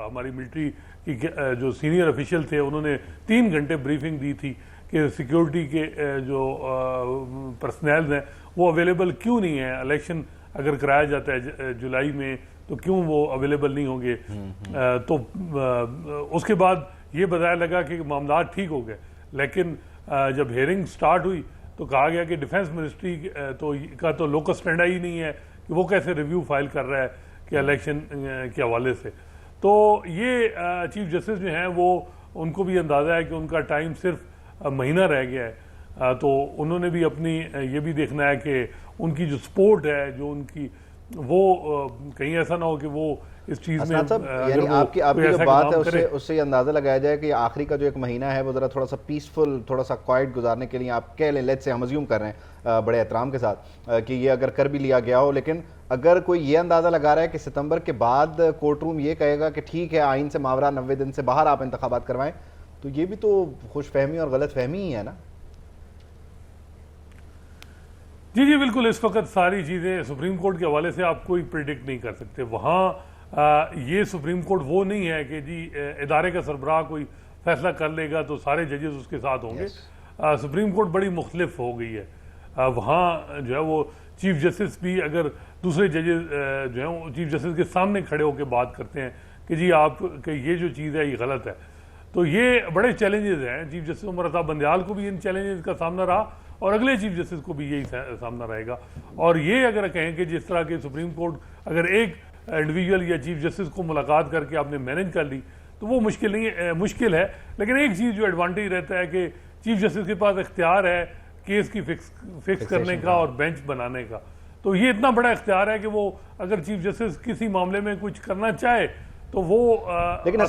हमारी मिलिट्री की जो सीनियर ऑफिशियल थे उन्होंने 3 घंटे ब्रीफिंग दी थी कि सिक्योरिटी के जो पर्सनल हैं वो अवेलेबल क्यों नहीं है, इलेक्शन अगर कराया जाता है जुलाई में तो क्यों वो अवेलेबल नहीं होंगे। तो उसके बाद ये बताया लगा कि मामला ठीक हो गए, लेकिन जब हेयरिंग स्टार्ट हुई तो कहा गया कि डिफेंस मिनिस्ट्री का तो लोकस स्टैंड ही नहीं है कि वो कैसे रिव्यू फाइल कर रहा है कि इलेक्शन के हवाले से। तो ये चीफ जस्टिस जो हैं वो उनको भी अंदाज़ा है कि उनका टाइम सिर्फ महीना रह गया है, तो उन्होंने भी अपनी ये भी देखना है कि उनकी जो सपोर्ट है जो उनकी वो कहीं ऐसा ना हो कि वो इस चीज़ में यानी आपकी जो बात है उससे ये अंदाज़ा लगाया जाए कि आखिरी का जो एक महीना है वो ज़रा थोड़ा सा पीसफुल, थोड़ा सा क्वाइट गुजारने के लिए आप कह लें, लेट्स से हम अज्यूम कर रहे हैं बड़े एहतराम के साथ कि ये अगर कर भी लिया गया हो, लेकिन अगर कोई ये अंदाज़ा लगा रहा है कि सितंबर के बाद कोर्ट रूम ये कहेगा कि ठीक है आइन से मावरा 90 दिन से बाहर आप इंतखाबात करवाएं, तो ये भी तो खुशफहमी और गलत फहमी ही है ना। जी जी बिल्कुल, इस वक्त सारी चीज़ें सुप्रीम कोर्ट के हवाले से आप कोई प्रिडिक्ट नहीं कर सकते। वहाँ ये सुप्रीम कोर्ट वो नहीं है कि जी इदारे का सरबराह कोई फैसला कर लेगा तो सारे जजेस उसके साथ होंगे। सुप्रीम कोर्ट बड़ी मुख्तलिफ हो गई है। वहाँ जो है वो चीफ जस्टिस भी अगर दूसरे जजेस जो है वो चीफ जस्टिस के सामने खड़े होकर बात करते हैं कि जी आप ये जो चीज़ है ये गलत है, तो ये बड़े चैलेंजेस हैं। चीफ जस्टिस उमर अता बंदयाल को भी इन चैलेंजेस का सामना रहा और अगले चीफ जस्टिस को भी यही सामना रहेगा। और ये अगर कहें कि जिस तरह के सुप्रीम कोर्ट अगर एक इंडिविजुअल या चीफ जस्टिस को मुलाकात करके आपने मैनेज कर ली तो वो मुश्किल नहीं है, मुश्किल है। लेकिन एक चीज़ जो एडवांटेज रहता है कि चीफ जस्टिस के पास इख्तियार है केस की फिक्स करने का और बेंच बनाने का, तो ये इतना बड़ा इख्तियार है कि वो अगर चीफ जस्टिस किसी मामले में कुछ करना चाहे तो वो लेकिन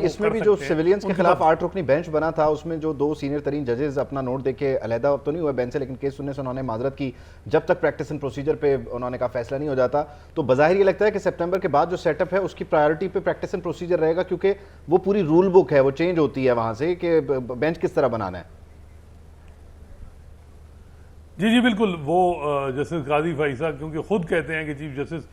इसमें भी जो सिविलियंस के खिलाफ 8 रुकनी बेंच बना था उसमें जो 2 सीनियर तरीन जजेस अपना नोट देके अलहदा तो नहीं हुए बेंच से, लेकिन केस सुनने से उन्होंने माजरत की जब तक प्रैक्टिस एंड प्रोसीजर पे उन्होंने कहा फैसला नहीं हो जाता। तो बज़ाहिर ये लगता है कि सितंबर के बाद जो सेटअप है उसकी प्रायोरिटी पे प्रैक्टिस एंड प्रोसीजर रहेगा, क्योंकि वो पूरी रूल बुक है वो चेंज होती है वहां से कि बेंच किस तरह बनाना है। जी जी बिल्कुल, वो जस्टिस काजी फैसा क्योंकि खुद कहते हैं कि चीफ जस्टिस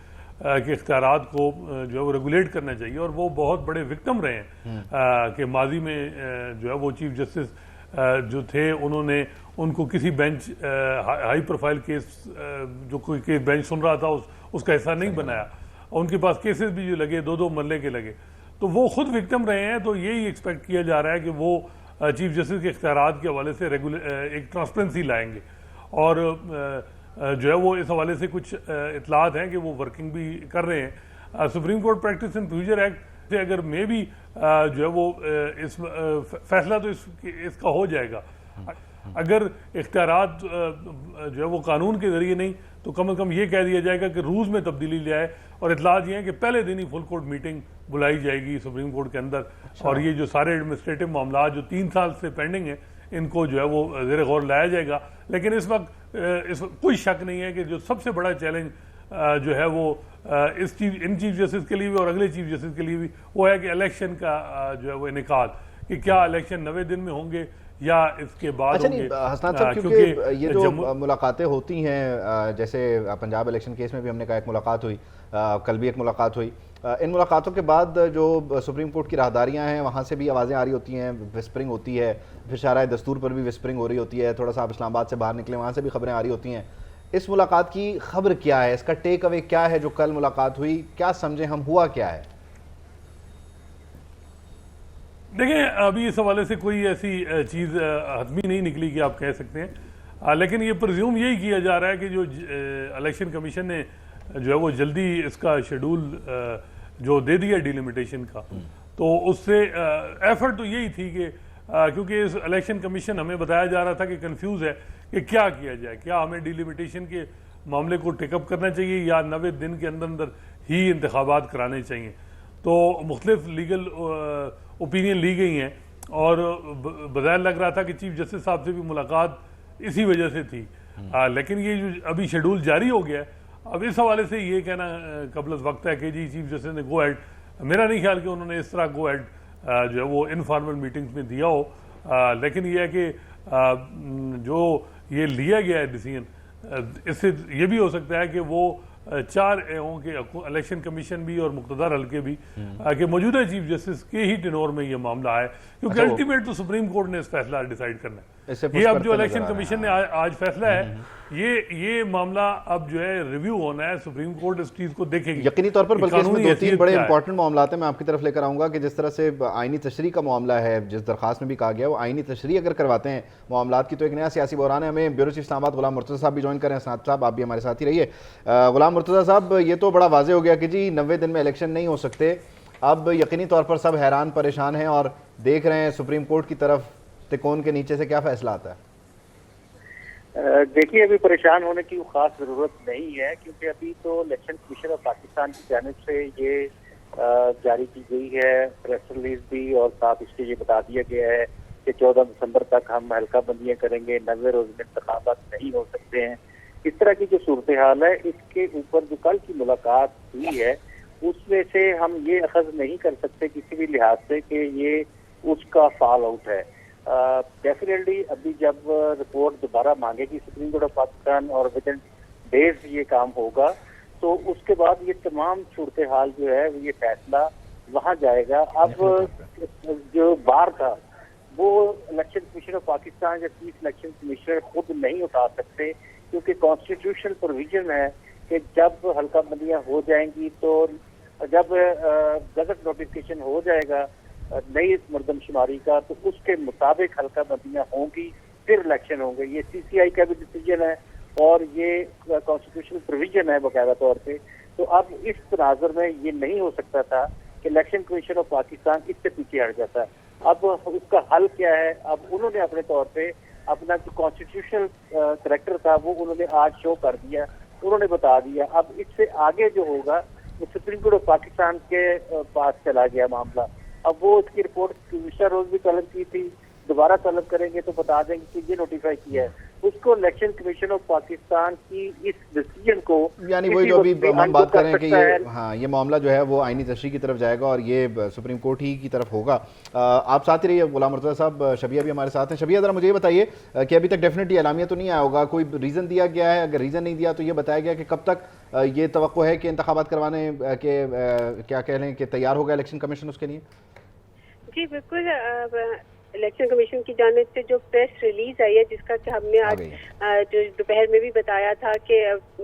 के इख्तियारात को जो है वो रेगुलेट करना चाहिए, और वो बहुत बड़े विक्टिम रहे हैं कि माजी में जो है वो चीफ जस्टिस जो थे उन्होंने उनको किसी बेंच हाई प्रोफाइल केस जो कोई केस बेंच सुन रहा था उसका हिस्सा नहीं बनाया, और उनके पास केसेस भी जो लगे 2-2 मरले के लगे, तो वो खुद विक्टिम रहे हैं। तो यही एक्सपेक्ट किया जा रहा है कि वो चीफ जस्टिस के इख्तियारात के हवाले से एक ट्रांसपेरेंसी लाएंगे, और जो है वो इस हवाले से कुछ इतलात हैं कि वो वर्किंग भी कर रहे हैं। Supreme court practice and procedure act से अगर मे भी जो है वो इस फैसला तो इसका हो जाएगा। अगर इख्तियारात जो है वो कानून के जरिए नहीं तो कम से कम ये कह दिया जाएगा कि रूल्स में तब्दीली ले आए, और इतलात ये है कि पहले दिन ही फुल कोर्ट मीटिंग बुलाई जाएगी सुप्रीम कोर्ट के अंदर, और ये जो सारे एडमिनिस्ट्रेटिव मामला जो 3 साल से पेंडिंग है इनको जो है वो ज़ेर गौर लाया जाएगा। लेकिन इस वक्त कोई शक नहीं है कि जो सबसे बड़ा चैलेंज जो है वो इन चीफ जस्टिस के लिए भी और अगले चीफ जस्टिस के लिए भी वो है कि इलेक्शन का जो है वो इनेकाद, कि क्या इलेक्शन 90 दिन में होंगे या इसके बाद अच्छा होंगे। हसनात साहब, क्योंकि ये जो मुलाकातें होती हैं जैसे पंजाब इलेक्शन केस में भी हमने कहा एक मुलाकात हुई, कल भी एक मुलाकात हुई, इन मुलाकातों के बाद जो सुप्रीम कोर्ट की राहदारियां हैं वहाँ से भी आवाज़ें आ रही होती हैं, विस्परिंग होती है, फिर शाराए दस्तूर पर भी विस्परिंग हो रही होती है, थोड़ा सा आप इस्लामाबाद से बाहर निकले वहाँ से भी खबरें आ रही होती हैं। इस मुलाकात की खबर क्या है, इसका टेक अवे क्या है जो कल मुलाकात हुई, क्या समझे हम, हुआ क्या है? देखिए अभी इस हवाले से कोई ऐसी चीज़ हतमी नहीं निकली कि आप कह सकते हैं, लेकिन ये प्रिज्यूम यही किया जा रहा है कि जो इलेक्शन कमीशन ने जो है वो जल्दी इसका शेड्यूल जो दे दिया डिलिमिटेशन का, तो उससे एफर्ट तो यही थी कि क्योंकि इस इलेक्शन कमीशन हमें बताया जा रहा था कि कंफ्यूज है कि क्या किया जाए, क्या हमें डिलिमिटेशन के मामले को टेकअप करना चाहिए या 90 दिन के अंदर अंदर ही इंतखाबात कराने चाहिए। तो मुख्तलिफ लीगल ओपिनियन ली गई हैं, और बज़ाहिर लग रहा था कि चीफ जस्टिस साहब से भी मुलाकात इसी वजह से थी। लेकिन ये जो अभी शेड्यूल जारी हो गया है, अब इस हवाले से ये कहना कबल वक्त है कि जी चीफ जस्टिस ने गो हेड, मेरा नहीं ख्याल कि उन्होंने इस तरह गो हेड जो है वो इनफॉर्मल मीटिंग्स में दिया हो। लेकिन यह है कि जो ये लिया गया है डिसीजन, इससे ये भी हो सकता है कि वो चार हों के इलेक्शन कमीशन भी और मुक़्तदर हल्के भी कि मौजूदा चीफ जस्टिस के ही टेनोर में ये मामला है, क्योंकि अल्टीमेट तो सुप्रीम कोर्ट ने इस फैसला डिसाइड करना है। ये अब जो इलेक्शन कमीशन ने आज फैसला है, ये मामला अब जो है रिव्यू होना है, सुप्रीम कोर्ट इस चीज को देखेगी यकीनी तौर पर। बल्कि इसमें 2-3 बड़े इंपॉर्टेंट मामला हैं, मैं आपकी तरफ लेकर आऊंगा कि जिस तरह से आईनी तशरीह का मामला है, जिस दरखास्त में भी कहा गया वो आईनी तशरीह अगर करवाते हैं मामलात की तो एक नया सियासी बहरान है। हमें ब्यूरो चीफ इस्लामाबाद गुलाम मुर्तज़ा साहब भी ज्वाइन कर रहे हैं। साहब आप भी हमारे साथ ही रहिए। गुलाम मुर्तज़ा साहब, ये तो बड़ा वाज़ेह हो गया कि जी 90 दिन में इलेक्शन नहीं हो सकते। अब यकीनी तौर पर सब हैरान परेशान हैं और देख रहे हैं सुप्रीम कोर्ट की तरफ तिकोन के नीचे से क्या फैसला आता है। देखिए, अभी परेशान होने की खास जरूरत नहीं है, क्योंकि अभी तो इलेक्शन कमीशन ऑफ पाकिस्तान की जानिब से ये जारी की गई है प्रेस रिलीज भी, और साथ इसके ये बता दिया गया है कि 14 दिसंबर तक हम हल्का बंदियां करेंगे, 90 रोज में इंतखाबात नहीं हो सकते हैं। इस तरह की जो सूरत हाल है, इसके ऊपर जो कल की मुलाकात हुई है उसमें से हम ये अखज़ नहीं कर सकते किसी भी लिहाज से कि ये उसका फॉल आउट है। डेफिनेटली अभी जब रिपोर्ट दोबारा मांगेगी सुप्रीम कोर्ट ऑफ पाकिस्तान और विद इन डेज ये काम होगा, तो उसके बाद ये तमाम सूरत हाल जो है ये फैसला वहाँ जाएगा। अब जो बार था वो इलेक्शन कमीशन ऑफ पाकिस्तान या चीफ इलेक्शन कमिश्नर खुद नहीं उठा सकते, क्योंकि कॉन्स्टिट्यूशनल प्रोविजन है कि जब हल्का बंदियाँ हो जाएंगी, तो जब गजट नोटिफिकेशन हो जाएगा नई मरदमशुमारी का, तो उसके मुताबिक हल्का बंदियां होंगी, फिर इलेक्शन होंगे। ये सीसीआई का भी डिसीजन है और ये कॉन्स्टिट्यूशनल प्रोविजन है बाकायदा तौर पे। तो अब इस तनाजुर में ये नहीं हो सकता था कि इलेक्शन कमीशन ऑफ पाकिस्तान इससे पीछे हट जाता। अब उसका हल क्या है? अब उन्होंने अपने तौर पे अपना जो कॉन्स्टिट्यूशनल करैक्टर था वो उन्होंने आज शो कर दिया, उन्होंने बता दिया। अब इससे आगे जो होगा वो सुप्रीम कोर्ट ऑफ पाकिस्तान के पास चला गया मामला। अब वो इसकी रिपोर्ट पिछला रोज भी तलब की थी, दोबारा तलब करेंगे तो बता देंगे कि ये नोटिफाई किया है। उसको इलेक्शन कमीशन ऑफ पाकिस्तान की इस डिसीजन को, यानी वही जो अभी हम बात कर रहे हैं कि ये मामला जो है वो आईनी तशरीह की तरफ जाएगा और ये सुप्रीम कोर्ट ही की तरफ होगा। आप साथ ही रहिए गुलाम मुर्तज़ा साहब। शबिया भी हमारे साथ हैं। शबिया, जरा मुझे ये बताइए कि अभी तक डेफिनेटली एलामिया तो नहीं आया होगा, कोई रीज़न दिया गया है? अगर रीज़न नहीं दिया तो ये बताया गया कि कब तक ये तवक्को है कि इंतखाबात करवाने के क्या कह लें कि तैयार होगा इलेक्शन कमीशन उसके लिए? जी बिल्कुल, इलेक्शन कमीशन की जानिब से जो प्रेस रिलीज आई है, जिसका कि हमने आज जो दोपहर में भी बताया था कि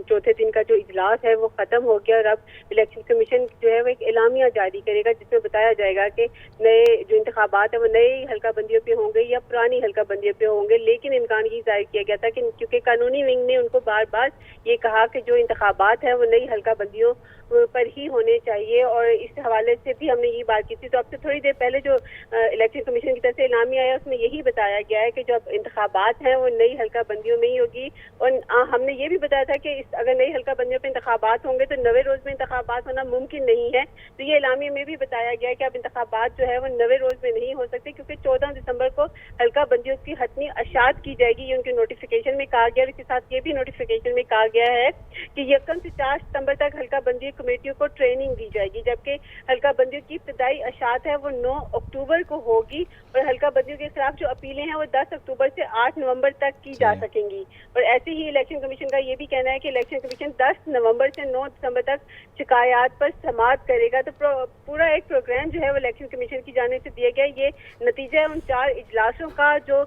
चौथे दिन का जो इजलास है वो खत्म हो गया और अब इलेक्शन कमीशन जो है वो एक एलामिया जारी करेगा, जिसमें बताया जाएगा कि नए जो इंतखाबात है वो नई हल्का बंदियों पे होंगे या पुरानी हल्का बंदियों पे होंगे। लेकिन इम्कान ये जाहिर किया गया था कि क्योंकि कानूनी विंग ने उनको बार बार ये कहा कि जो इंतखाबात है वो नई हल्का बंदियों पर ही होने चाहिए, और इस हवाले से भी हमने ये बात की थी। तो अब से थोड़ी देर पहले जो इलेक्शन कमीशन की तरफ से इलामिया आया उसमें यही बताया गया है कि जो इंतखाबात हैं वो नई हल्का बंदियों में ही होगी। और हमने ये भी बताया था कि अगर नई हल्का बंदियों पर इंतखाबात होंगे तो 90 रोज में इंतखाबात होना मुमकिन नहीं है। तो ये इलामिया में भी बताया गया है कि अब इंतखाबात जो है वो 90 रोज में नहीं हो सकते, क्योंकि 14 दिसंबर को हल्का बंदियों की हतमी अशात की जाएगी, ये उनके नोटिफिकेशन में कहा गया। इसके साथ ये भी नोटिफिकेशन में कहा गया है कि 1 से 4 सितंबर तक हल्का बंदी कमेटियों को ट्रेनिंग दी जाएगी, जबकि हल्का बंदियों की इब्तदाई अशात है वो 9 अक्टूबर को होगी और हल्का बंदियों के खिलाफ जो अपीलें हैं वो 10 अक्टूबर से 8 नवंबर तक की जा सकेंगी। और ऐसे ही इलेक्शन कमीशन का ये भी कहना है कि इलेक्शन कमीशन 10 नवंबर से 9 दिसंबर तक शिकायत पर समाअत करेगा। तो पूरा एक प्रोग्राम जो है वो इलेक्शन कमीशन की जानिब से दिया गया। ये नतीजा है उन 4 इजलासों का जो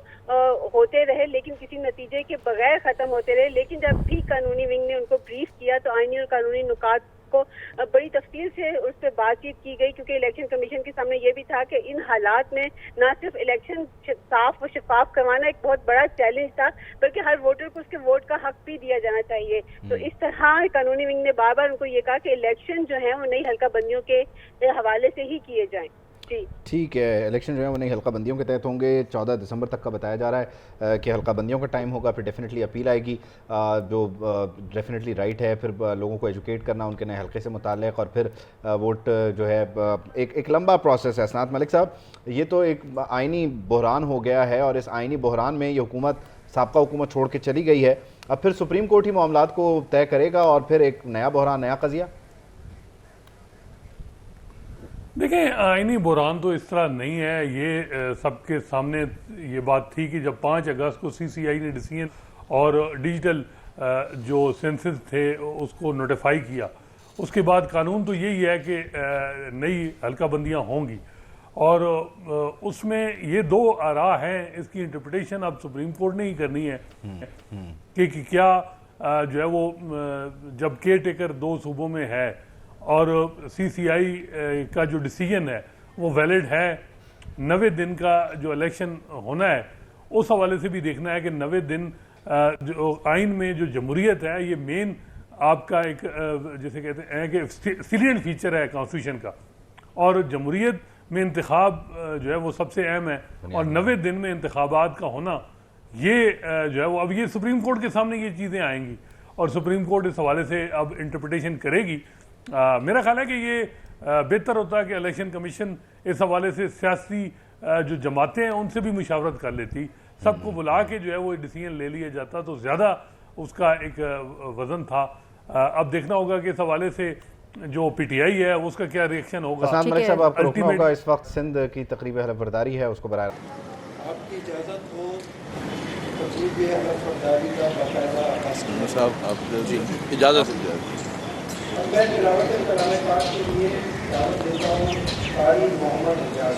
होते रहे लेकिन किसी नतीजे के बगैर खत्म होते रहे। लेकिन जब भी कानूनी विंग ने उनको ब्रीफ किया तो आईनी और कानूनी नुकात को बड़ी तफसील से उस पर बातचीत की गई, क्योंकि इलेक्शन कमीशन के सामने ये भी था कि इन हालात में न सिर्फ इलेक्शन साफ व शफाफ करवाना एक बहुत बड़ा चैलेंज था, बल्कि हर वोटर को उसके वोट का हक भी दिया जाना चाहिए। तो इस तरह कानूनी विंग ने बार बार उनको ये कहा कि इलेक्शन जो है वो नई हल्का बंदियों के हवाले से ही किए जाएं। ठीक है, इलेक्शन जो है वो नई हल्का बंदियों के तहत होंगे। 14 दिसंबर तक का बताया जा रहा है कि हल्का बंदियों का टाइम होगा, फिर डेफिनेटली अपील आएगी जो डेफिनेटली राइट है, फिर लोगों को एजुकेट करना उनके नए हल्के से मुताल्लिक़, और फिर वोट जो है एक लंबा प्रोसेस है। असनात मलिक साहब, ये तो एक आइनी बहरान हो गया है और इस आइनी बहरान में ये हुकूमत साबका हुकूमत छोड़ के चली गई है। अब फिर सुप्रीम कोर्ट ही मामलात को तय करेगा और फिर एक नया बहरान, नया कज़िया। देखें, आईनी बुरान तो इस तरह नहीं है। ये सबके सामने ये बात थी कि जब 5 अगस्त को सीसीआई ने डिसीजन और डिजिटल जो सेंसस थे उसको नोटिफाई किया। उसके बाद कानून तो यही है कि नई हल्का बंदियाँ होंगी और उसमें ये दो आरा हैं, इसकी इंटरप्रिटेशन अब सुप्रीम कोर्ट ने ही करनी है कि क्या जो है वो जब केयर टेकर दो सूबों में है और सीसीआई का जो डिसीजन है वो वैलिड है, 90 दिन का जो इलेक्शन होना है उस हवाले से भी देखना है कि 90 दिन जो आइन में जो जमहूरियत है ये मेन आपका एक जैसे कहते हैं कि सिलियंट फीचर है कॉन्स्टिट्यूशन का, और जमहूरियत में इंतखाब जो है वो सबसे अहम है और 90 दिन में इंतखाबात का होना ये जो है वो अब ये सुप्रीम कोर्ट के सामने ये चीज़ें आएंगी और सुप्रीम कोर्ट इस हवाले से अब इंटरप्रिटेशन करेगी। मेरा ख्याल है कि ये बेहतर होता है कि इलेक्शन कमीशन इस हवाले से सियासी जो जमातें हैं उनसे भी मुशावरत कर लेती, सबको बुला के जो है वो डिसीजन ले लिया जाता तो ज़्यादा उसका एक वजन था। अब देखना होगा कि इस हवाले से जो पीटीआई है उसका क्या रिएक्शन होगा। हसन मलिक साहब, आपको रोकना होगा, इस वक्त सिंध की तकरीब हलफबरदारी है, उसको बराबर आपकी इजाज़त हो तकरीब हलफबरदारी का बाकायदा आगाज़ साहब आप जी इजाज़त मैं तिलावत कलाम पाक के लिए दावत देता हूँ कारी मोहम्मद एजाज।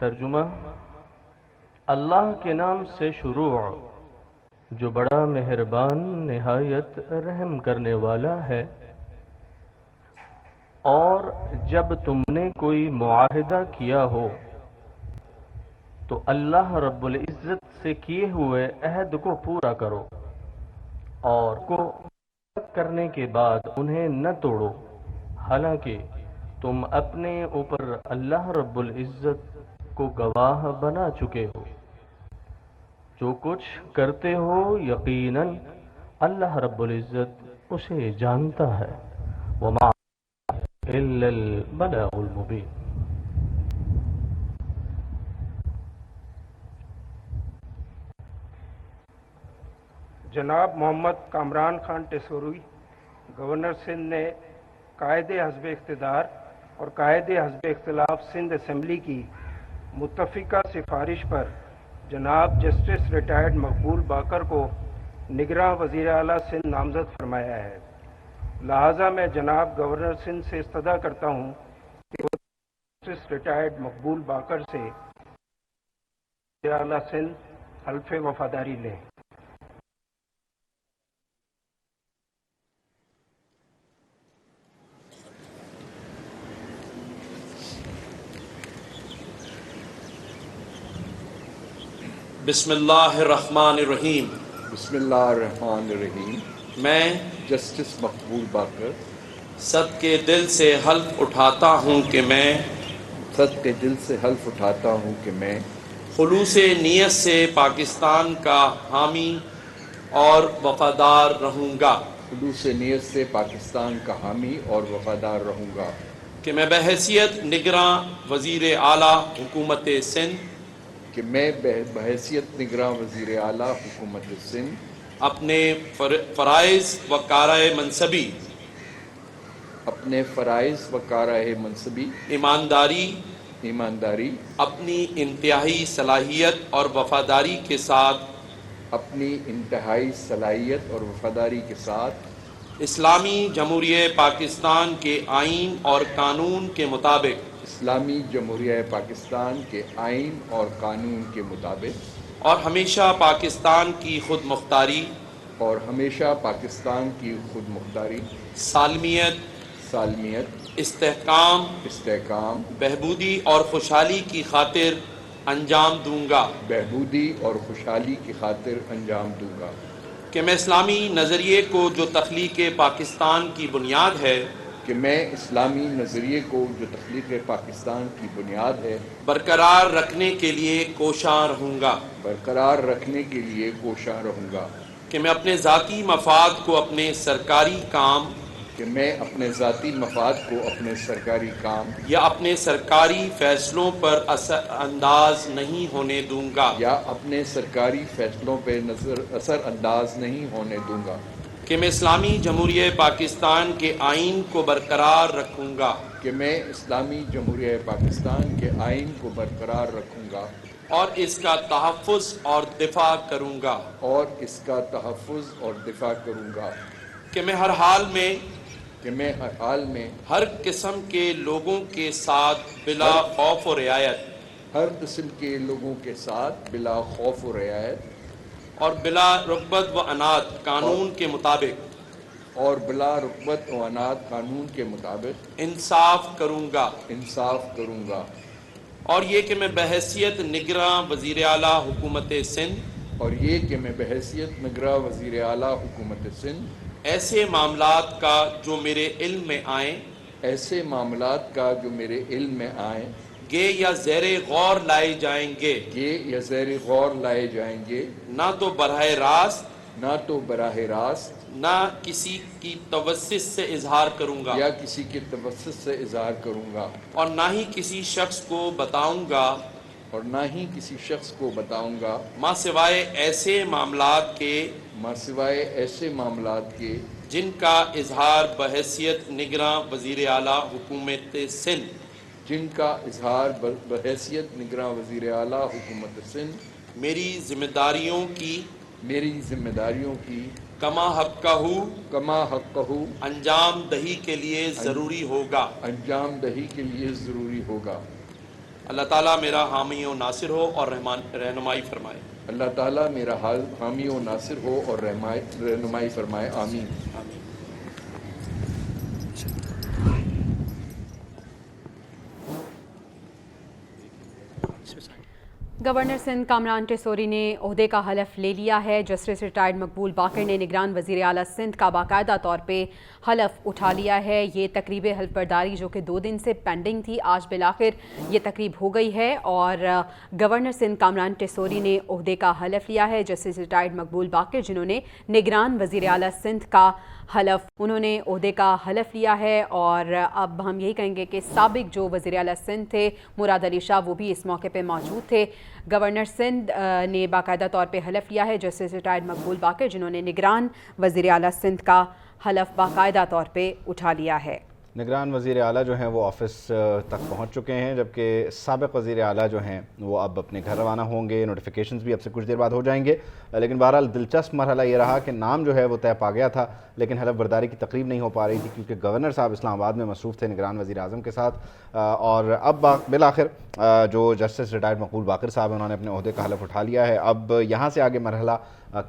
तर्जुमा, अल्लाह के नाम से शुरू जो बड़ा मेहरबान निहायत रहम करने वाला है। और जब तुमने कोई मुआहिदा किया हो तो अल्लाह रब्बुल इज़्ज़त से किए हुए अहद को पूरा करो और को करने के बाद उन्हें न तोड़ो, हालांकि तुम अपने ऊपर अल्लाह रब्बुल इज़्ज़त को गवाह बना चुके हो। जो कुछ करते हो यकीनन अल्लाह रब्बुल इज़्ज़त उसे जानता है। वमा इल्लल बलागुल मुबीन। जनाब मोहम्मद कामरान खान टेसोरी गवर्नर सिंध ने कायदे हस्ब इख्तिदार और कायदे हस्ब इख्तिलाफ सिंध असम्बली की मुत्तफ़िका सिफारिश पर जनाब जस्टिस रिटायर्ड मकबूल बाकर को निगरान वज़ीर आला सिंध नामज़द फरमाया है। लिहाजा मैं जनाब गवर्नर सिंध से इस्तदा करता हूँ कि वो जस्टिस रिटायर्ड मकबूल बाकर से वज़ीर आला सिंध हल्फ़ वफादारी लें। बिस्मिल्लाहिर्रहमानिर्रहीम। बिस्मिल्लाहिर्रहमानिर्रहीम। मैं जस्टिस मकबूल बाकर सद के दिल से हल्फ उठाता हूँ कि मैं खुलूसे नियत से पाकिस्तान का हामी और वफादार रहूँगा। खुलूसे नियत से पाकिस्तान का हामी और वफादार रहूँगा। कि मैं बहैसियत निगरां वज़ीर आला हुकूमत सिंध वज़ीर आला हुकूमत सिंध अपने फ़राइज़ व काराए मनसबी ईमानदारी अपनी इंतहाई सलाहियत और वफादारी के साथ इस्लामी जमहूरियत पाकिस्तान के आईन और कानून के मुताबिक और हमेशा पाकिस्तान की खुद मुख्तारी सालमियत इस्तेहकाम बहबूदी और खुशहाली की खातिर अंजाम दूंगा। कि मैं इस्लामी नज़रिए को जो तख्लीक़ पाकिस्तान की बुनियाद है बरकरार रखने के लिए कोशां रहूँगा। कि मैं अपने ज़ाती मफाद को अपने सरकारी काम या अपने सरकारी फैसलों पर असरअंदाज नहीं होने दूंगा। कि मैं इस्लामी जमहूरियत पाकिस्तान के आइन को बरकरार रखूँगा और इसका तहफ़्फ़ुज़ और दिफ़ा करूँगा। कि मैं हर हाल में हर किस्म के लोगों के साथ बिला खौफ और रियायत और बिला रुग़बत व अनाद कानून के मुताबिक इंसाफ करूँगा। और ये कि मैं बहैसियत निगरां वज़ीर आला हुकूमत सिंध ऐसे मामलात का जो मेरे इल्म में आए गे या ज़ेरे गौर लाए जाएंगे ना तो बराह रास्त ना किसी की तवस्सुस से इजहार करूँगा और ना ही किसी शख्स को बताऊँगा माँ सिवाय ऐसे मामलात के जिनका इजहार बहैसियत निगरां वज़ीर आला हुकूमत सिंध मेरी जिम्मेदारियों की कमा हक़्क़हू अंजाम दही के लिए ज़रूरी होगा। अल्लाह ताला मेरा हामी और नासिर हो और रहनुमाई फरमाए। आमीन। गवर्नर सिंध कामरान टेसोरी ने ओहदे का हलफ ले लिया है। जस्टिस रिटायर्ड मकबूल बाकर ने निगरान वज़ीर आला सिंध का बाकायदा तौर पे हलफ उठा लिया है। ये तकरीब हल्फ बरदारी जो कि 2 दिन से पेंडिंग थी, आज बिलाखिर ये तकरीब हो गई है और गवर्नर सिंध कामरान टेसोरी ने ओहदे का हलफ लिया है। जस्टिस रिटायर्ड मकबूल बाकर जिन्होंने निगरान वज़ीर आला सिंध का उन्होंने ओहदे का हलफ लिया है। और अब हम यही कहेंगे कि साबिक जो वज़ीर आला सिंध थे मुराद अली शाह, वो भी इस मौके पर मौजूद थे। गवर्नर सिंध ने बाकायदा तौर पे हलफ लिया है। जस्टिस रिटायर्ड मकबूल बाकर जिन्होंने निगरान वज़ीर आला सिंध का हलफ बाकायदा तौर पे उठा लिया है। निगरान वज़ीर आला जो हैं वो ऑफ़िस तक पहुंच चुके हैं, जबकि साबिक़ वज़ीर आला जो हैं वो अब अपने घर रवाना होंगे। नोटिफिकेशंस भी अब से कुछ देर बाद हो जाएंगे। लेकिन बहरहाल दिलचस्प मरहला ये रहा कि नाम जो है वो तय पा गया था, लेकिन हलफ बर्दारी की तकरीब नहीं हो पा रही थी क्योंकि गवर्नर साहब इस्लामाबाद में मसरूफ़ थे निगरान वज़ीर आज़म के साथ। और अब बिलाखिर जो जस्टिस रिटायर्ड मकबूल बाकर साहब हैं उन्होंने अपने ओहदे का हलफ उठा लिया है। अब यहाँ से आगे मरहला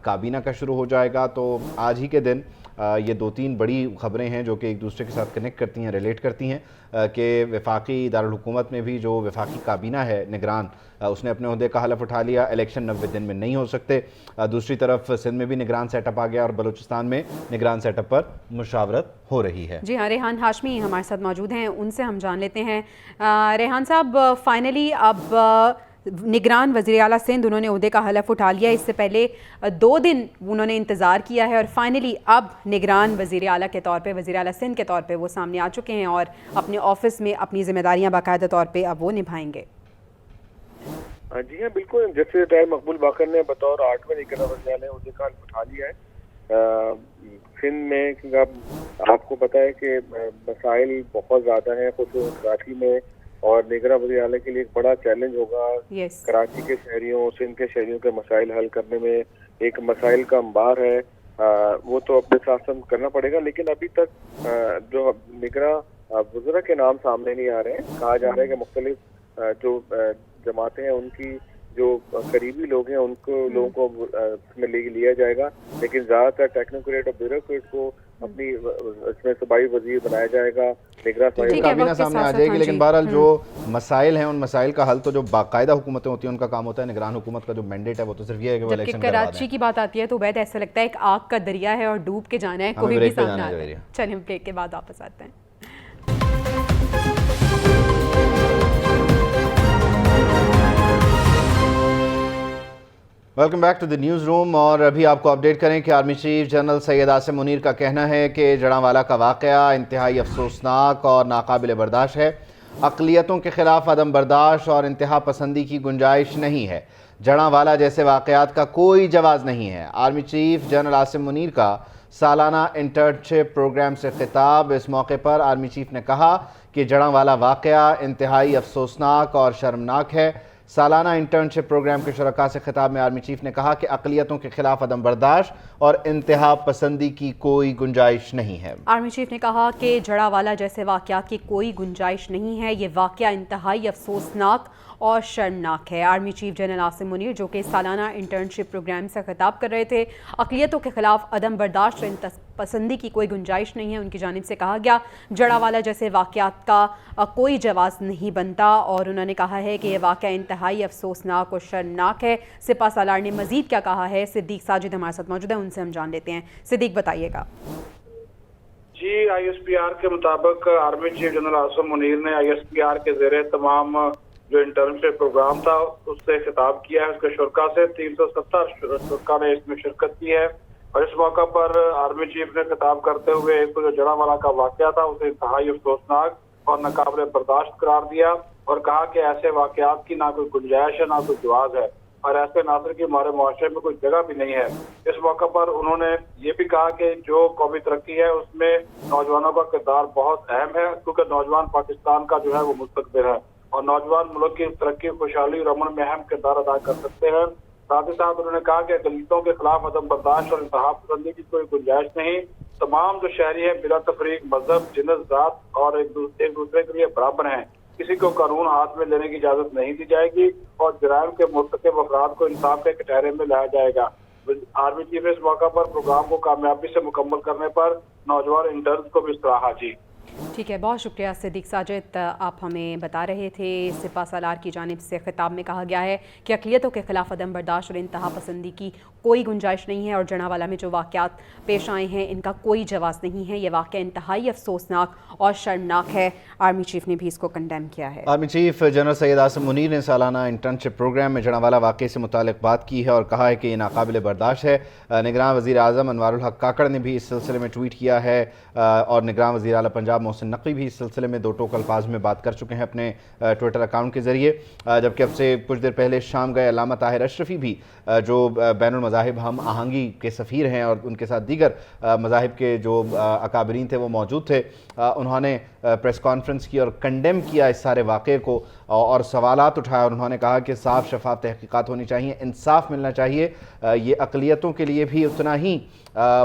काबीना का शुरू हो जाएगा। तो आज ही के दिन ये 2-3 बड़ी ख़बरें हैं जो कि एक दूसरे के साथ कनेक्ट करती हैं, रिलेट करती हैं कि वफाकी दारुल हुकूमत में भी जो वफाकी काबीना है निगरान, उसने अपने ओहदे का हलफ उठा लिया। इलेक्शन 90 दिन में नहीं हो सकते। दूसरी तरफ सिंध में भी निगरान सेटअप आ गया और बलूचिस्तान में निगरान सेटअप पर मुशावरत हो रही है। जी हाँ, रेहान हाशमी हमारे साथ मौजूद हैं, उनसे हम जान लेते हैं। रेहान साहब, फाइनली अब निगरान वज़ीर आला सिंध उन्होंने ओहदे का हलफ उठा लिया। इससे पहले 2 दिन उन्होंने इंतज़ार किया है और फाइनली अब निगरान वज़ीर आला के तौर पे, वज़ीर आला सिंध के तौर पे वो सामने आ चुके हैं और अपने ऑफिस में अपनी जिम्मेदारियां बाकायदा तौर पे अब वो निभाएंगे। जी हाँ, बिल्कुल। जस्टिस रिटायर्ड मकबूल बाकर ने बतौर 8वें निगरान वज़ीर आला ओहदे का हलफ उठा लिया है। सिंध में क्योंकि आपको पता है कि मसाइल बहुत ज़्यादा हैं, खुसूसन कराची में, और निगरान वज़ीर आला के लिए एक बड़ा चैलेंज होगा कराची के शहरियों, सिंध के शहरियों के मसाइल हल करने में। एक मसाइल का अंबार है, वो तो अपने साथ साथ करना पड़ेगा। लेकिन अभी तक जो निगरान वज़रा के नाम सामने नहीं आ रहे हैं। कहा जा रहा है कि मुख्तलिफ जो जमातें हैं उनकी जो करीबी लोग हैं उनको लोगों को इसमें लिया जाएगा, लेकिन ज़्यादातर टेक्नोक्रेट और ब्यूरोक्रेट को अपनी इसमें सूबाई वजीर बनाया जाएगा। काबीना सामने आ जाएगी। लेकिन बहरहाल जो मसाइल हैं उन मसाइल का हल तो जो बाकायदा हुकूमतें होती हैं उनका काम होता है। निगरान हुकूमत का जो मैंडेट है वो तो सिर्फ ये है कि वो इलेक्शन करवा दें। कराची की बात आती है तो वैसे ऐसा लगता है एक आग का दरिया है और डूब के जाना है, कोई भी सामने आ जाए। चलिए हम ब्रेक के बाद वापस आते हैं। Welcome back to the news room. और अभी आपको अपडेट करें कि army chief general Syed Asim Munir का कहना है कि जड़ांवाला का वाक़या इंतहाई अफसोसनाक और नाकाबिल बर्दाश्त है। अक़लियतों के ख़िलाफ़ अदम बर्दाश्त और इंतहा पसंदी की गुंजाइश नहीं है। जड़ांवाला जैसे वाक़यात का कोई जवाज़ नहीं है। Army chief general Asim Munir का सालाना इंटर्नशिप प्रोग्राम से खिताब। इस मौके पर आर्मी चीफ ने कहा कि जड़ांवाला वाक़या इंतहाई अफसोसनाक और शर्मनाक है। सालाना इंटर्नशिप प्रोग्राम के शुरका से खिताब में आर्मी चीफ ने कहा कि अक़लियतों के खिलाफ अदम बर्दाश्त और इंतहा पसंदी की कोई गुंजाइश नहीं है। आर्मी चीफ ने कहा कि जड़ांवाला जैसे वाक़यात की कोई गुंजाइश नहीं है। ये वाक़या इंतहाई अफसोसनाक और शर्मनाक है। Army chief general Asim Munir जो कि सालाना इंटर्नशिप प्रोग्राम से खिताब कर रहे थे, अक़लियतों के खिलाफ अदम बर्दाश्त और पसंदी की कोई गुंजाइश नहीं है। उनकी जानिब से कहा गया जड़ांवाला जैसे वाक़यात का कोई जवाज़ नहीं बनता और उन्होंने कहा है कि यह वाक़या इंतहाई अफसोसनाक और शर्मनाक है। सिपा सालार ने मज़ीद क्या कहा है, सिद्दीक साजिद हमारे साथ मौजूद है, उनसे हम जान लेते हैं। सिद्दीक बताइएगा। जी, ISPR के मुताबिक army chief general Asim Munir ने ISPR के ज़ेरे तमाम जो इंटर्नशिप प्रोग्राम था उससे खिताब किया है। उसके शुरका से 370 शुरका ने इसमें शिरकत की है और इस मौका पर आर्मी चीफ ने खिताब करते हुए एक जो जड़ांवाला का वाक़या था उसे इंतहाई अफसोसनाक और नाकाबिल बर्दाश्त करार दिया और कहा कि ऐसे वाक़यात की ना कोई गुंजाइश है ना कोई जवाज़ है और ऐसे नासर की हमारे मुआशरे में कोई जगह भी नहीं है। इस मौका पर उन्होंने ये भी कहा कि जो कौमी तरक्की है उसमें नौजवानों का किरदार बहुत अहम है क्योंकि नौजवान पाकिस्तान का जो है वो मुस्तकबिल है और नौजवान मुल्क की तरक्की, खुशहाली और अमन में अहम किरदार अदा कर सकते हैं। साथ ही साथ उन्होंने कहा कि अक़लियतों के खिलाफ अदम बर्दाश्त और इंतहा पसंदी की कोई गुंजाइश नहीं। तमाम जो शहरी हैं बिला तफरीक मजहब, जिनस, जात और एक दूसरे के लिए बराबर हैं। किसी को कानून हाथ में लेने की इजाजत नहीं दी जाएगी और जराइम के मुर्तकिब अफराद को इंसाफ के कटहरे में लाया जाएगा। आर्मी चीफ ने इस मौका पर प्रोग्राम को कामयाबी से मुकम्मल करने पर नौजवान इंटर्न्स को भी सराहा। जी ठीक है, बहुत शुक्रिया सिद्दीक साजिद, आप हमें बता रहे थे। सिपा सालार की जानिब से खिताब में कहा गया है कि अक़लियतों के खिलाफ अदम बर्दाश्त और इंतहा पसंदी की कोई गुंजाइश नहीं है और जड़ांवाला में जो वाक़यात पेश आए हैं इनका कोई जवाज़ नहीं है। ये वाक़या इंतहाई अफसोसनाक और शर्मनाक है। आर्मी चीफ ने भी इसको कंडेम किया है। Army chief general Syed Asim Munir ने सालाना इंटर्नशिप प्रोग्राम में जड़ांवाला वाक़े से मुतालिक बात की है और कहा है कि ये नाकाबिल बर्दाश्त है। निगरान वज़ीर आज़म अनवारुल हक काकड़ ने भी इस सिलसिले में ट्वीट किया है और निगरान वज़ीर आला पंजाब मोहसिन नकवी भी इस सिलसिले में दो टोक अल्फाज में बात कर चुके हैं अपने ट्विटर अकाउंट के ज़रिए, जबकि अब से कुछ देर पहले शाम गए अल्लामा ताहिर अशरफी भी जो बैनुल मज़ाहिब हम आहंगी के सफ़ीर हैं और उनके साथ दीगर मज़ाहिब के जो अकाबरीन थे वो मौजूद थे, उन्होंने प्रेस कॉन्फ्रेंस की और कंडेम किया इस सारे वाक़े को और सवालात उठाया और उन्होंने कहा कि साफ़ शफाफ तहक़ीक़ात होनी चाहिए, इंसाफ मिलना चाहिए। ये अक़लियतों के लिए भी उतना ही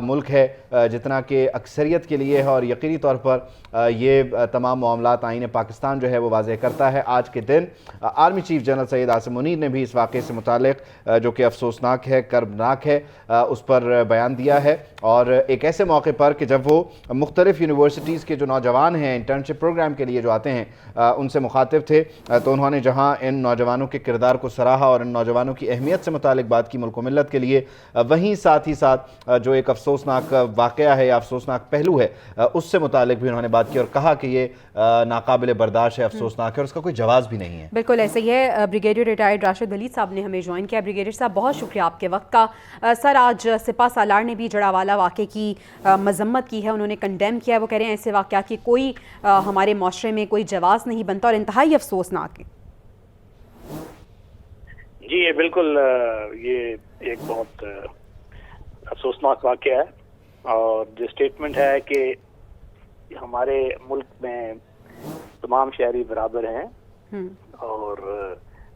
मुल्क है जितना कि अक्सरियत के लिए है और यकीनी तौर पर ये तमाम मामलात आईन पाकिस्तान जो है वो वाज़ेह करता है। आज के दिन army chief general Syed Asim Munir ने भी इस वाक़े से मुतालिक जो कि अफसोसनाक है, कर्बनाक है, उस पर बयान दिया है और एक ऐसे मौके पर कि जब वो मुख्तलिफ़ यूनिवर्सिटीज़ के जो नौजवान हैं इंटर्नशिप प्रोग्राम के लिए जो आते हैं उनसे मुखातिब थे, तो उन्होंने जहाँ इन नौजवानों के किरदार को सराहा और इन नौजवानों की अहमियत से मुतालिक बात की मुल्क मिल्लत के लिए, वहीं साथ ही साथ जो एक अफसोसनाक वाक़या है या अफसोसनाक पहलू है उससे मुतालिक भी उन्होंने बात की और कहा कि ये नाकाबिल बर्दाश्त है, अफसोसनाक है और उसका कोई जवाब भी नहीं है। बिल्कुल ऐसे ही है। ब्रिगेडियर रिटायर्ड राशिद वलीद साहब ने हमें ज्वाइन किया। ब्रिगेडियर साहब बहुत शुक्रिया आपके वक्त का। सर, आज सिपा सालार ने भी जड़ावाला वाक़े की मजम्मत की है, उन्होंने कंडेम किया है। वो कह रहे हैं ऐसे वाक़यात की कोई हमारे माशरे में कोई जवाब नहीं बनता और इंतहाई अफसोसनाक है। जी, ये बिल्कुल ये एक बहुत अफसोसनाक वाक़या है और जो स्टेटमेंट है कि हमारे मुल्क में तमाम शहरी बराबर हैं और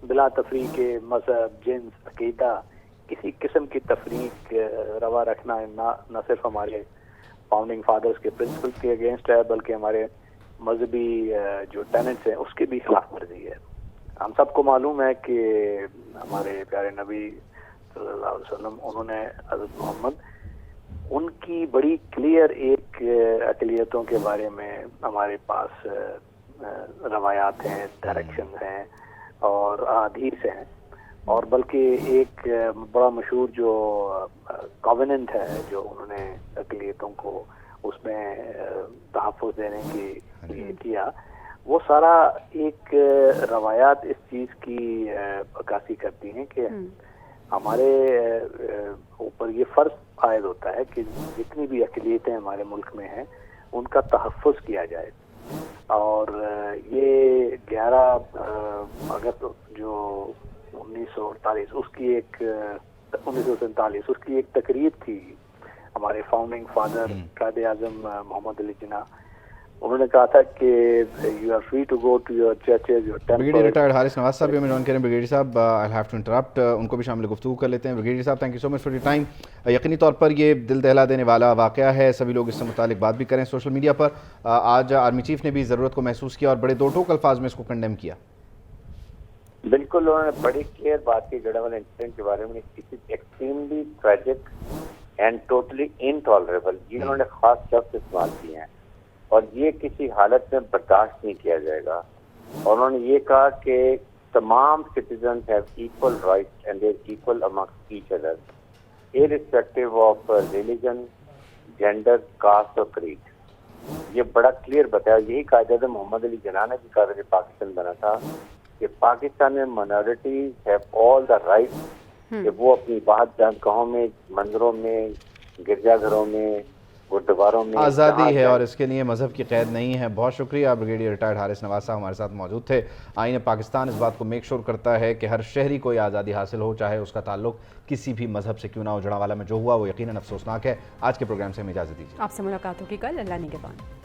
बिला तफरीक के मजहब, जिन्स, अकीदा किसी किस्म की तफरीक रवा रखना न सिर्फ हमारे फाउंडिंग फादर्स के प्रिंसिपल के अगेंस्ट है बल्कि हमारे मजहबी जो टेनेंट्स हैं उसके भी खिलाफ वर्जी है। हम सबको मालूम है कि हमारे प्यारे नबी सल्लल्लाहु अलैहि वसल्लम उन्होंने हज़रत मोहम्मद उनकी बड़ी क्लियर एक अक़लियतों के बारे में हमारे पास रवायात हैं, डायरेक्शन हैं और अहादीस हैं और बल्कि एक बड़ा मशहूर जो कॉवेनेंट है जो उन्होंने अक़लियतों को उसमें तहफ़्फ़ुज़ देने के लिए किया, वो सारा एक रवायात इस चीज़ की अक्कासी करती हैं कि हमारे ऊपर ये फ़र्ज़ आयद होता है कि जितनी भी अक़लियतें हमारे मुल्क में हैं उनका तहफ़्फ़ुज़ किया जाए और ये 11 अगस्त जो 1948 उसकी एक 1947 उसकी एक तकरीर थी हमारे फाउंडिंग फादर कायदे आज़म मोहम्मद अली जिन्ना। उन्होंने कहा था कि you are free to go to your churches, your temple. Brigadier retired Haris Nawaz साहब भी हमें ज्वाइन करें। ब्रिगेडियर साहब, आई हैव टू इंटरप्ट, उनको भी शामिल गुफ्तगू कर लेते हैं। ब्रिगेडियर साहब, thank you so much for your time. यकीनी तौर पर ये दिल दहला देने वाला वाक़या है, सभी लोग इससे मुतालिक बात भी करें। सोशल मीडिया पर आज आर्मी चीफ ने भी ज़रूरत को महसूस किया और बड़े दो टोक अल्फाज में इसको कंडेम किया। बिल्कुल, उन्होंने बड़ी क्लियर बात की जड़ावाला इंसिडेंट के बारे में। It is extremely tragic and totally intolerable, ये उन्होंने खास शब्द इस्तेमाल किए हैं और ये किसी हालत में बर्दाश्त नहीं किया जाएगा। और उन्होंने ये कहा कि तमाम citizen have equal rights and they are equal amongst each other irrespective of religion, gender, caste और क्रीड। ये बड़ा क्लियर बताया। यही कायदे मोहम्मद अली जिन्ना ने भी कहा जब पाकिस्तान बना था कि पाकिस्तान में minorities have all the rights कि वो अपनी बात दरगाहों में, मंदिरों में, गिरजाघरों में, गुरुद्वारों में आज़ादी है और इसके लिए मजहब की कैद नहीं है। बहुत शुक्रिया। ब्रिगेडियर रिटायर्ड हारिस नवाज साहब हमारे साथ मौजूद थे। आईन पाकिस्तान इस बात को मेक श्योर करता है कि हर शहरी को आज़ादी हासिल हो, चाहे उसका ताल्लुक किसी भी मजहब से क्यों ना हो। जड़ावाला में जो हुआ वो यकीनन अफसोसनाक है। आज के प्रोग्राम से हमें इजाज़त दीजिए। आपसे मुलाकात होगी कल। अल्लाह निगहबान।